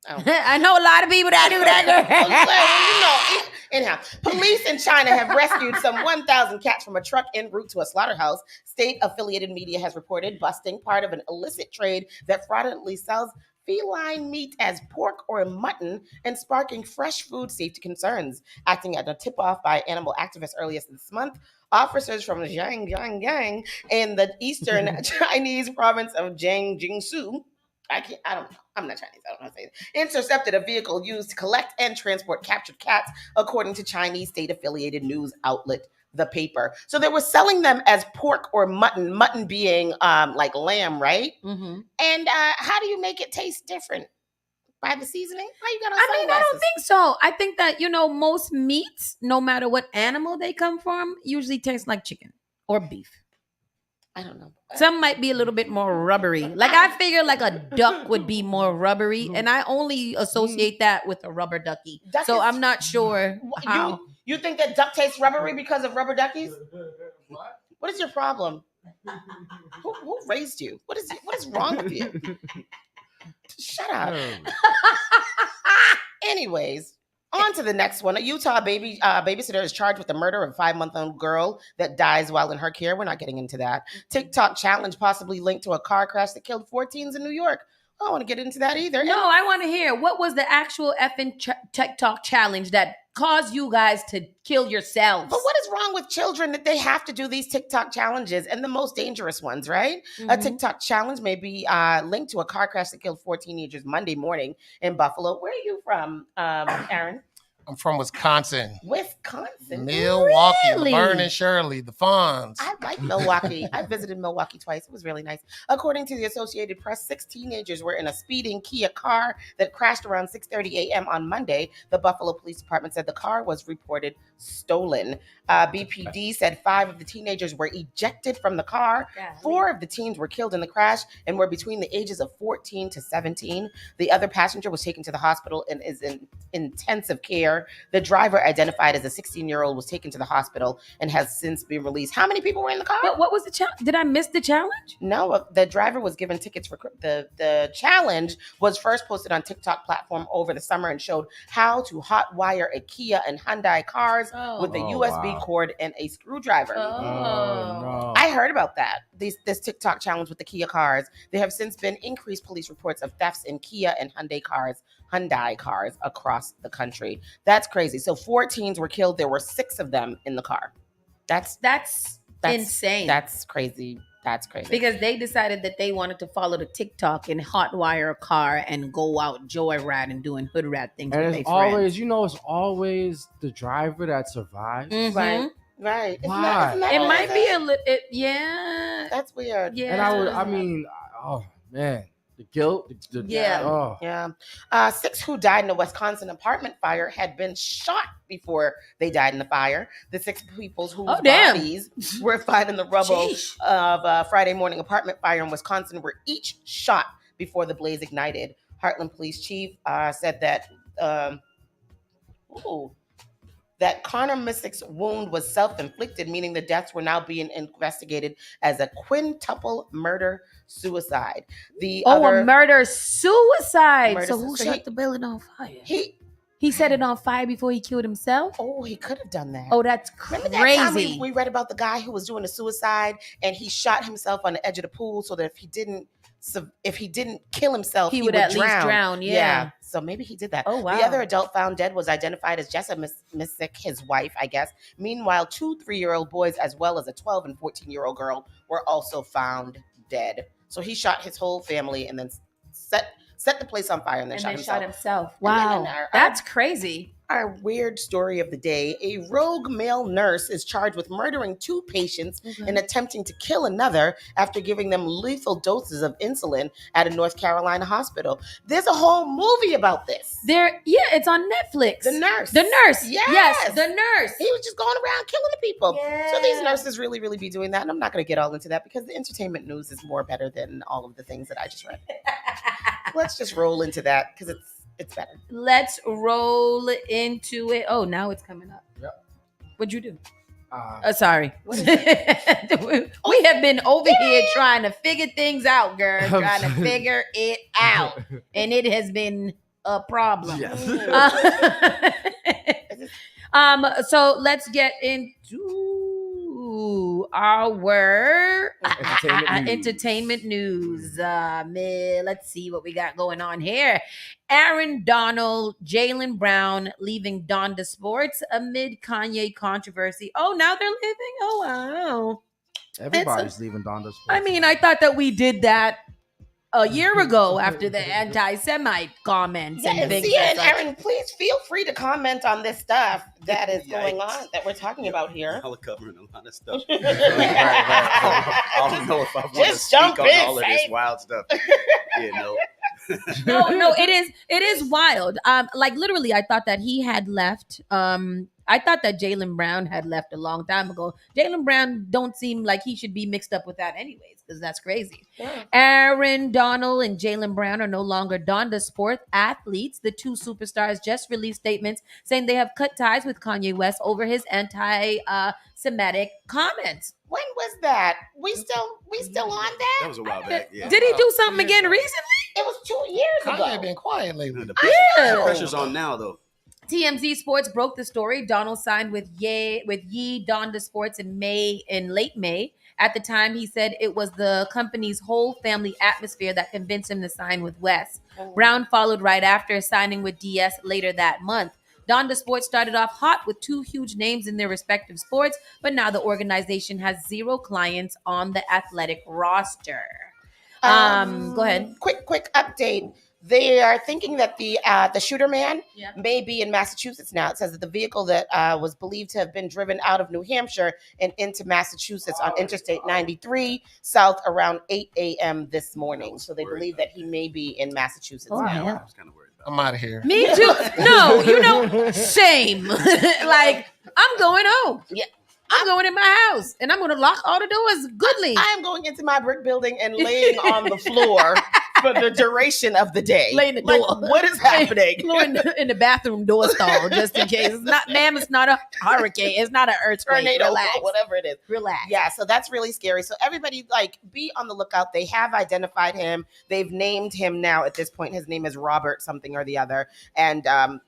I know a lot of people that do that. Anyhow, police in China have rescued some 1,000 cats from a truck en route to a slaughterhouse. State-affiliated media has reported busting part of an illicit trade that fraudulently sells feline meat as pork or mutton and sparking fresh food safety concerns. Acting at a tip-off by animal activists earlier this month, officers from Zhangjiang in the eastern Chinese province of Jiangsu, I'm not Chinese, I don't know how to say it, intercepted a vehicle used to collect and transport captured cats, according to Chinese state-affiliated news outlet The Paper. So they were selling them as pork or mutton being like lamb, right? Mm-hmm. And how do you make it taste different? By the seasoning? How you gonna I don't think so. I think that, most meats, no matter what animal they come from, usually taste like chicken or beef. I don't know. Some might be a little bit more rubbery. Like I figure like a duck would be more rubbery, and I only associate that with a rubber ducky. So I'm not sure how. You think that duck tastes rubbery because of rubber duckies? What is your problem? Who raised you? What is wrong with you? Shut up. Anyways, on to the next one. A Utah babysitter is charged with the murder of a 5-month-old girl that dies while in her care. We're not getting into that. TikTok challenge possibly linked to a car crash that killed 4 teens in New York. I don't want to get into that either. No, I want to hear what was the actual effing TikTok challenge that caused you guys to kill yourselves. But what is wrong with children that they have to do these TikTok challenges, and the most dangerous ones, right? A TikTok challenge may be linked to a car crash that killed 4 teenagers Monday morning in Buffalo. Where are you from, Aaron? I'm from Wisconsin. Milwaukee. Really? Laverne and Shirley, the Fonz. I like Milwaukee. I visited Milwaukee twice. It was really nice. According to the Associated Press, 6 teenagers were in a speeding Kia car that crashed around 6:30 a.m. on Monday. The Buffalo Police Department said the car was reported stolen. BPD said 5 of the teenagers were ejected from the car. 4 of the teens were killed in the crash and were between the ages of 14 to 17. The other passenger was taken to the hospital and is in intensive care. The driver, identified as a 16-year-old, was taken to the hospital and has since been released. How many people were in the car? But what was the challenge? Did I miss the challenge? No, the driver was given tickets for the challenge was first posted on TikTok platform over the summer and showed how to hot wire a Kia and Hyundai cars with a USB cord and a screwdriver. No. I heard about that. This TikTok challenge with the Kia cars. There have since been increased police reports of thefts in Kia and Hyundai cars across the country. That's crazy. So 4 teens were killed. There were 6 of them in the car. That's insane. That's crazy. That's crazy. Because they decided that they wanted to follow the TikTok and hotwire a car and go out joyriding, doing hood rat things. And with it's their always, friends. it's always the driver that survives. Mhm. Right. Why? Isn't that It what might it be is? a little, yeah. That's weird. Yeah. And oh man, the guilt. Yeah. 6 who died in a Wisconsin apartment fire had been shot before they died in the fire. The 6 people whose bodies were found in the rubble of a Friday morning apartment fire in Wisconsin were each shot before the blaze ignited. Heartland Police Chief said that that Connor Missick's wound was self-inflicted, meaning the deaths were now being investigated as a quintuple murder-suicide. A murder-suicide. So who So set he- the building on fire? He set it on fire before he killed himself? Oh, he could have done that. Oh, that's crazy. Remember that time we read about the guy who was doing a suicide and he shot himself on the edge of the pool so that if he didn't kill himself, He would at least drown, yeah. So maybe he did that. Oh, wow. The other adult found dead was identified as Jessa Missick, his wife, I guess. Meanwhile, 2 3-year-old boys, as well as a 12 and 14-year-old girl, were also found dead. So he shot his whole family and then set the place on fire and then shot himself. Wow. And then That's crazy. Our weird story of the day. A rogue male nurse is charged with murdering 2 patients and attempting to kill another after giving them lethal doses of insulin at a North Carolina hospital. There's a whole movie about this. It's on Netflix. The nurse. Yes, the nurse. He was just going around killing the people. Yeah. So these nurses really, really be doing that. And I'm not going to get all into that because the entertainment news is more better than all of the things that I just read. Let's just roll into that because it's better. Let's roll into it. Oh, now it's coming up. Yep. What'd you do? Sorry. We have been over here trying to figure things out, girl. Trying to figure it out. And it has been a problem. Yes. So let's get into our entertainment news. Let's see what we got going on here. Aaron Donald, Jaylen Brown leaving Donda Sports amid Kanye controversy. Oh, now they're leaving? Oh, wow. Everybody's leaving Donda Sports. I mean, I thought that we did that a year ago after the anti-Semite comments and things. And Aaron, please feel free to comment on this stuff that is going on that we're talking about here. Y'all are covering a lot of stuff. I don't know if I want to speak on all of this wild stuff. No, it is wild. Like literally, I thought that he had left I thought that Jaylen Brown had left a long time ago. Jaylen Brown don't seem like he should be mixed up with that anyways, because that's crazy. Yeah. Aaron Donald and Jaylen Brown are no longer Donda Sport athletes. The two superstars just released statements saying they have cut ties with Kanye West over his anti-Semitic comments. When was that? We still on that? That was a while back. Yeah. Did he do something again recently? It was 2 years ago. Kanye been quiet lately. The Yeah. pressure's on now, though. TMZ Sports broke the story. Donald signed with Ye Donda Sports in late May. At the time, he said it was the company's whole family atmosphere that convinced him to sign with West. Brown followed right after, signing with DS later that month. Donda Sports started off hot with two huge names in their respective sports, but now the organization has 0 clients on the athletic roster. Go ahead. Quick update. They are thinking that the shooter man may be in Massachusetts now. It says that the vehicle that was believed to have been driven out of New Hampshire and into Massachusetts on Interstate 93 south around 8 a.m. this morning. So they believe that he may be in Massachusetts now. Yeah. I was kind of worried about I'm out of here. Me too. No, shame. Like, I'm going home. Yeah. I'm going in my house and I'm going to lock all the doors goodly. I am going into my brick building and laying on the floor for the duration of the day. Lay in the Like, door. what is happening? Floor in the bathroom door stall, just in case. It's not, ma'am, it's not a hurricane. It's not an earthquake. Tornado, Relax. whatever it is. Relax. Yeah, so that's really scary. So everybody, like, be on the lookout. They have identified him. They've named him now at this point. His name is Robert something or the other. And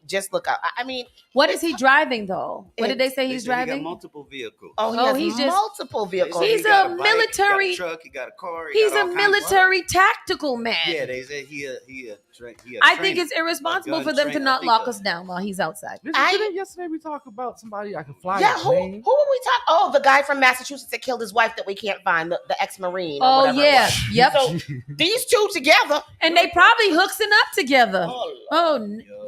just look out. I mean, what is he driving, though? What did they say he's He got driving? multiple vehicles. He's just multiple vehicles. He's He got a bike, military. He got a truck. He got a car. He's a military tactical man. Yeah, they said he a I trainer, think it's irresponsible a gun for them to trainer. not I lock think us down while he's outside. Didn't yesterday we talked about somebody I can fly Yeah, a who were plane? we talking? Oh, the guy from Massachusetts that killed his wife that we can't find, the ex-Marine. Oh, whatever it yeah. was. Yep. So these two together. And they probably hooking up together.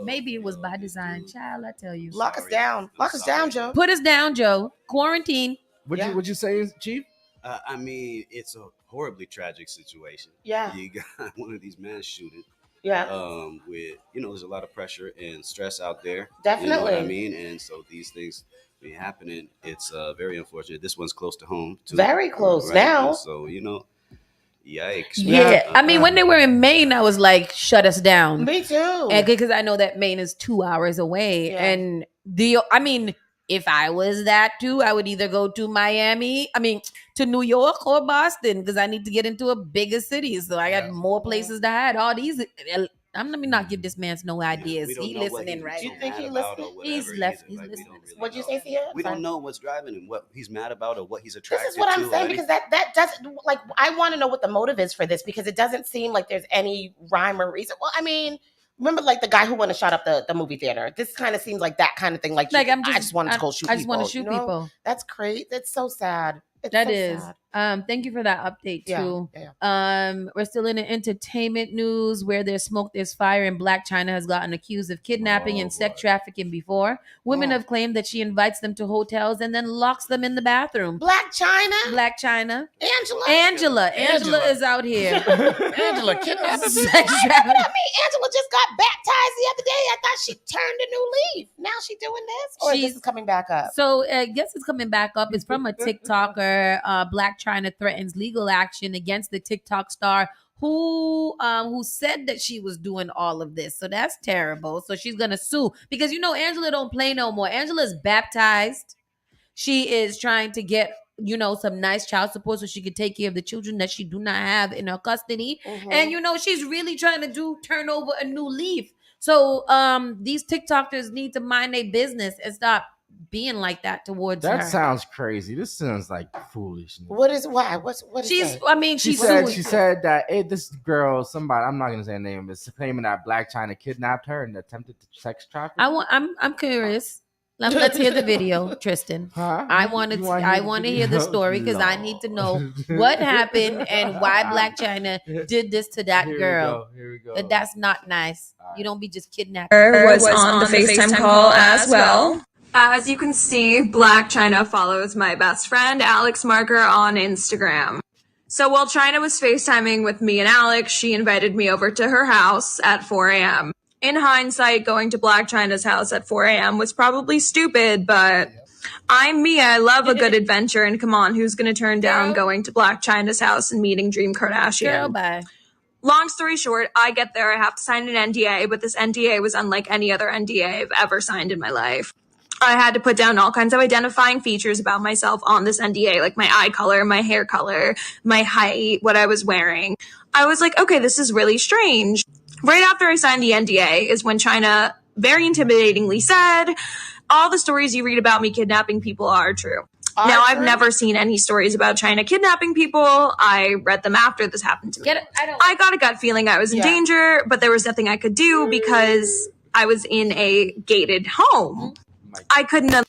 Maybe it was by design. Child, I tell you. Lock us down. Lock us down, Joe. Put us down, Joe. Quarantine. Would you say, Chief? I mean, it's a horribly tragic situation. Yeah. You got one of these mass shootings. Yeah. With there's a lot of pressure and stress out there. Definitely. You know what I mean? And so these things be happening. It's very unfortunate. This one's close to home too. Very close now. And so yikes. Yeah. I mean, when they were in Maine, I was like, shut us down. Me too. And because I know that Maine is 2 hours away. Yeah. And if I was that too, I would either go to to New York or Boston, because I need to get into a bigger city. So I got more places to hide. All these, let me not give this man no ideas. He listening, right? You think he listening? He's left. He's listening. What'd you say, Sia? We don't know what's driving him, what he's mad about, or what he's attracted to. This is what I'm saying, because that doesn't, like, I want to know what the motive is for this, because it doesn't seem like there's any rhyme or reason. Well, I mean, remember, like, the guy who went and shot up the movie theater? This kind of seems like that kind of thing. Like I just wanted to go shoot people. I just want to shoot people. That's crazy. That's so sad. That is. Thank you for that update too. Yeah. We're still in the entertainment news where there's smoke, there's fire, and Blac Chyna has gotten accused of kidnapping and sex trafficking before. Women have claimed that she invites them to hotels and then locks them in the bathroom. Blac Chyna? Blac Chyna. Angela is out here. Angela kidnapping Sex I trafficking. mean, Angela just got baptized the other day. I thought she turned a new leaf. Now she doing this? Or this is coming back up? So I guess it's coming back up. It's from a TikToker. Blac Chyna threatens legal action against the TikTok star who said that she was doing all of this. So that's terrible. So she's gonna sue because Angela don't play no more. Angela's baptized. She is trying to get some nice child support so she could take care of the children that she do not have in her custody. Mm-hmm. And she's really trying to turn over a new leaf. So these TikTokers need to mind their business and stop being like that towards her. That sounds crazy. This sounds like foolishness. What is why? What is she's? that? I mean, She said that this girl, somebody, I'm not gonna say her name, is claiming that Blac Chyna kidnapped her and attempted to sex traffic. I'm curious. Let's hear the video, Tristan. Huh? I want to hear the story because I need to know what happened and why Blac Chyna did this to that girl. Here we go. That's not nice. You don't be just kidnapped. Was on the FaceTime call as well. As you can see, Blac Chyna follows my best friend, Alex Marker, on Instagram. So while Chyna was FaceTiming with me and Alex, she invited me over to her house at 4 a.m. In hindsight, going to Black China's house at 4 a.m. was probably stupid, but I'm me. I love a good adventure, and come on, who's going to turn down going to Black China's house and meeting Dream Kardashian? Girl, bye. Long story short, I get there, I have to sign an NDA, but this NDA was unlike any other NDA I've ever signed in my life. I had to put down all kinds of identifying features about myself on this NDA, like my eye color, my hair color, my height, what I was wearing. I was like, okay, this is really strange. Right after I signed the NDA is when China very intimidatingly said, all the stories you read about me kidnapping people are true. Now, I've never seen any stories about China kidnapping people. I read them after this happened to me. I got a gut feeling I was in danger, but there was nothing I could do because I was in a gated home. I couldn't have.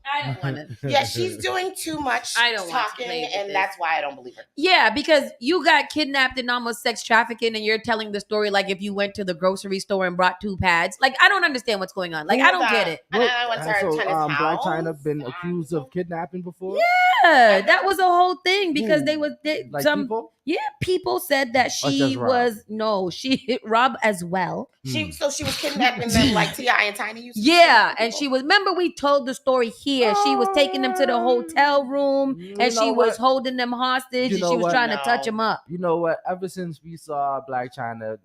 I don't want to. Yeah, she's doing too much talking, and that's why I don't believe her. Yeah, because you got kidnapped and almost sex trafficking, and you're telling the story like if you went to the grocery store and brought 2 pads. Like, I don't understand what's going on. Like, I don't get it. Black China been accused of kidnapping before? Yeah, that was a whole thing because people? Yeah, people said that she was she hit Rob as well. So she was kidnapping them like T.I. and Tiny used to do? And she was. Remember, we told the story here. She was taking them to the hotel room and she was holding them hostage and she was trying to touch them up. You know what? Ever since we saw Black China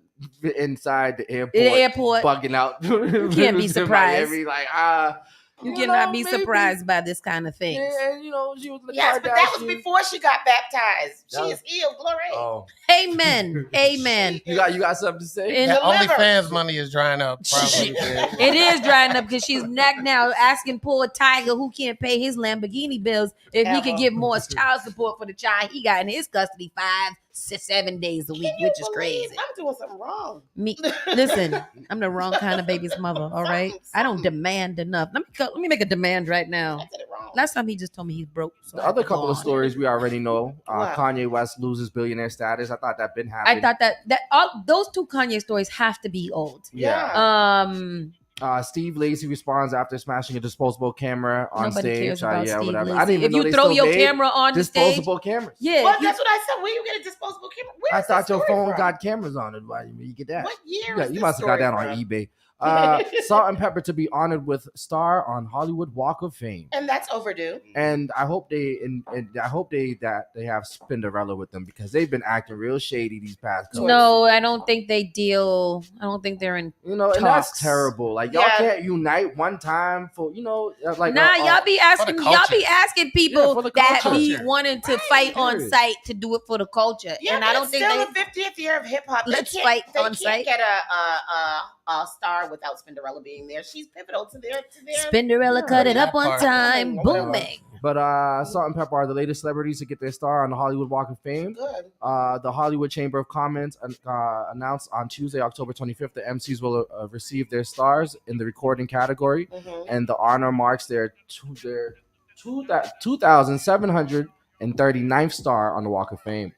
inside the airport bugging out, you can't be surprised. You cannot be surprised by this kind of thing. She was but that was before she got baptized. She is healed, glory. Oh. Amen. Amen. You got something to say? OnlyFans money is drying up. Probably. It is drying up because she's now asking poor Tiger, who can't pay his Lamborghini bills, if he could give more child support for the child he got in his custody 5 to 7 days a week, which is crazy. I'm doing something wrong. Listen, I'm the wrong kind of baby's mother. All right, I don't demand enough. Let me make a demand right now. Last time he just told me he's broke. So the other couple of stories we already know. Kanye West loses billionaire status. I thought that been happening. I thought that all those 2 Kanye stories have to be old. Yeah. Steve Lacy responds after smashing a disposable camera on stage. Whatever. Lacy. I didn't even if know you throw your camera on the stage, disposable cameras. Yeah, that's what I said. Where you get a disposable camera? I thought your phone got cameras on it. Why you get that? What year? You must have got that on eBay. Salt and Pepper to be honored with star on Hollywood Walk of Fame, and that's overdue. And I hope they have Spinderella with them because they've been acting real shady these past couple. No, I don't think they deal. I don't think they're in. And that's terrible. Like y'all can't unite one time for like. Y'all be asking people that be wanting to fight on site to do it for the culture. Yeah, and I don't think still the 50th year of hip hop. Let's fight on site. Get a star without Spinderella being there. She's pivotal to their Spinderella cut it up on time, booming. But Salt and Pepper are the latest celebrities to get their star on the Hollywood Walk of Fame. Good. The Hollywood Chamber of Commerce announced on Tuesday, October 25th, the MCs will receive their stars in the recording category, and the honor marks their 2,739th star on the Walk of Fame.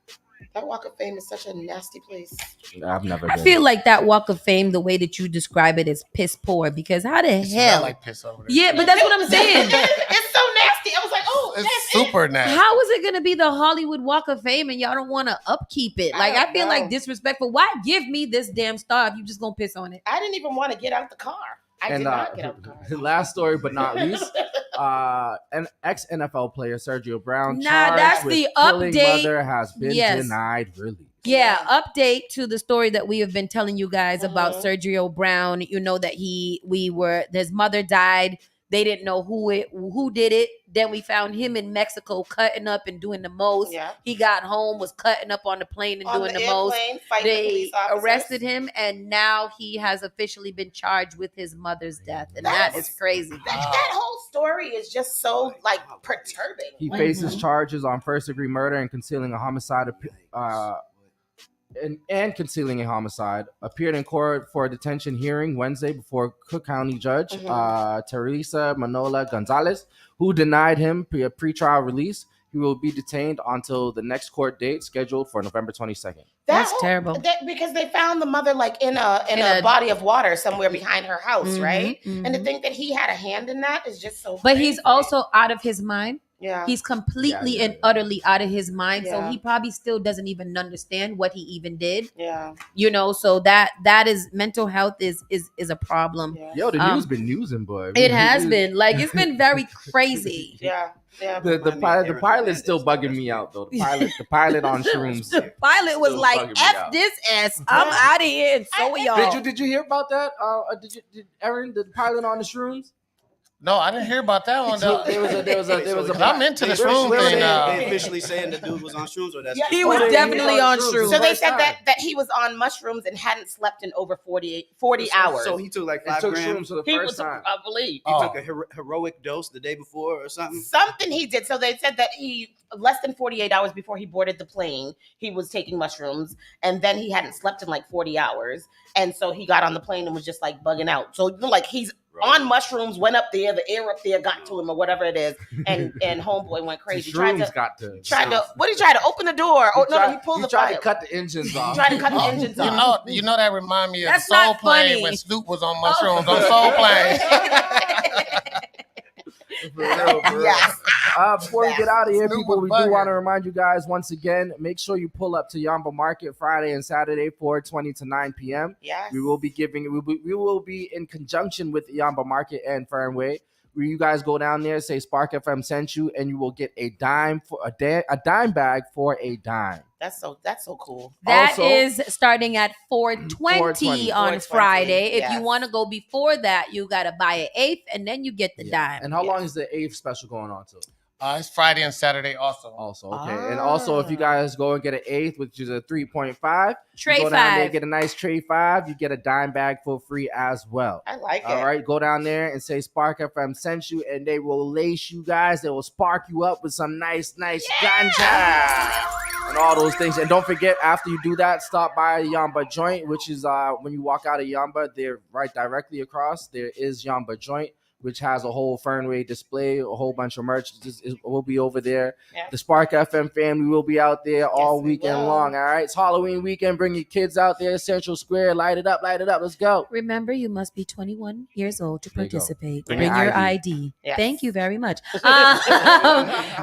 That Walk of Fame is such a nasty place. I've never been. I feel like that Walk of Fame, the way that you describe it, is piss poor because how the hell? Like piss over there. Yeah, but that's what I'm saying. It's so nasty. I was like, it's super nasty. How is it going to be the Hollywood Walk of Fame and y'all don't want to upkeep it? Like, I feel like disrespectful. Why give me this damn star if you just going to piss on it? I didn't even want to get out the car. I did not get out the car. Last story, but not least, an ex-NFL player, Sergio Brown, that's with the killing update. Mother has been denied release. Yeah, update to the story that we have been telling you guys about Sergio Brown. You know that his mother died. They didn't know who did it. Then we found him in Mexico cutting up and doing the most. Yeah. He got home, was cutting up on the plane and doing the most. They arrested him, and now he has officially been charged with his mother's death. And that is crazy. That whole story is just so perturbing. He faces charges on first-degree murder and concealing a homicide. And concealing a homicide. Appeared in court for a detention hearing Wednesday before Cook County Judge Teresa Manola Gonzalez, who denied him pretrial release. He will be detained until the next court date scheduled for November 22nd. That's terrible. Because they found the mother in a body of water somewhere behind her house, right? And to think that he had a hand in that is just so. But he's also out of his mind. Yeah. He's completely and utterly out of his mind. So he probably still doesn't even understand what he even did. Yeah. You know, so that is mental health is a problem. Yo, the news been newsing, boy. It has been. Like, it's been very crazy. Yeah. The pilot's still bugging me out though. The pilot on shrooms. The pilot was Still like, bugging me "F out. this ass, I'm out of here." And so are y'all. Did you hear about that? Did Aaron, the pilot on the shrooms? No, I didn't hear about that one. Though. There was a. I'm into the shroom thing now. They officially saying the dude was on shrooms, or that's He was definitely on shrooms. So they said that he was on mushrooms and hadn't slept in over 40 hours. So he took like 5 took grams. shrooms for the first time. I believe He took a heroic dose the day before or something. Something he did. So they said that he less than 48 hours before he boarded the plane, he was taking mushrooms, and then he hadn't slept in like 40 hours, and so he got on the plane and was just like bugging out. So like he's on mushrooms, went up there, the air up there got to him or whatever it is, and homeboy went crazy. Tried to open the door. He pulled the tried file. to cut the engines off. He tried to cut the engines off. You know that remind me of That's the Soul not Plane funny. when Snoop was on mushrooms on Soul Plane. For real. Yes. Before we get out of here, Snoop people, was we do bugging. want to remind you guys once again, make sure you pull up to Yamba Market Friday and Saturday, 4:20 to 9 p.m. Yes. We will be in conjunction with Yamba Market and Fernway. Where you guys go down there, say Spark FM sent you, and you will get a dime bag for a dime. That's so cool. That Also- is starting at 4:20 on 4:20, Friday. If yes. you want to go before that, you got to buy an eighth, and then you get the dime. And how long is the 8th special going on to? It's Friday and Saturday also. Okay. And also, if you guys go and get an 8th, which is a 3.5, Tray you go down there, 5. get a nice tray 5, you get a dime bag for free as well. I like it. All right, go down there and say Spark FM sent you, and they will lace you guys. They will spark you up with some nice ganja and all those things. And don't forget, after you do that, stop by Yamba Joint, which is when you walk out of Yamba, they're right directly across. There is Yamba Joint, which has a whole Fernway display, a whole bunch of merch. We'll be over there. Yeah. The Spark FM family will be out there all we weekend will. long. All right, it's Halloween weekend. Bring your kids out there, Central Square. Light it up. Let's go. Remember, you must be 21 years old to There you go. participate. Bring Bring your your ID. ID. Yes. Thank you very much.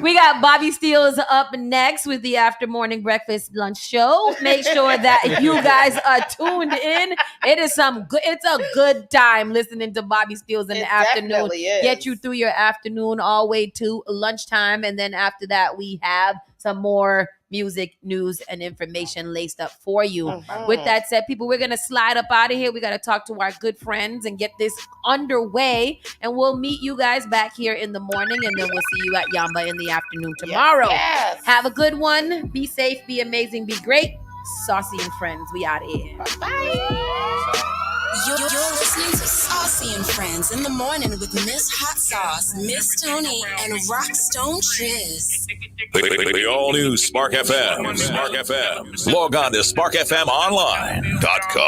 We got Bobby Steele's up next with the After Morning Breakfast Lunch Show. Make sure that you guys are tuned in. It's a good time listening to Bobby Steele's in the afternoon. Definitely is. Get you through your afternoon all the way to lunchtime, and then after that we have some more music, news, and information laced up for you. With that said, people, we're gonna slide up out of here. We gotta talk to our good friends and get this underway, and we'll meet you guys back here in the morning, and then we'll see you at Yamba in the afternoon tomorrow. Yes. Have a good one. Be safe, be amazing, be great. Saucy and Friends, we out of here. You're listening to Saucy and Friends in the morning with Miss Hot Sauce, Miss Tony, and Rockstone Triz. The all new Spark FM. Log on to sparkfmonline.com.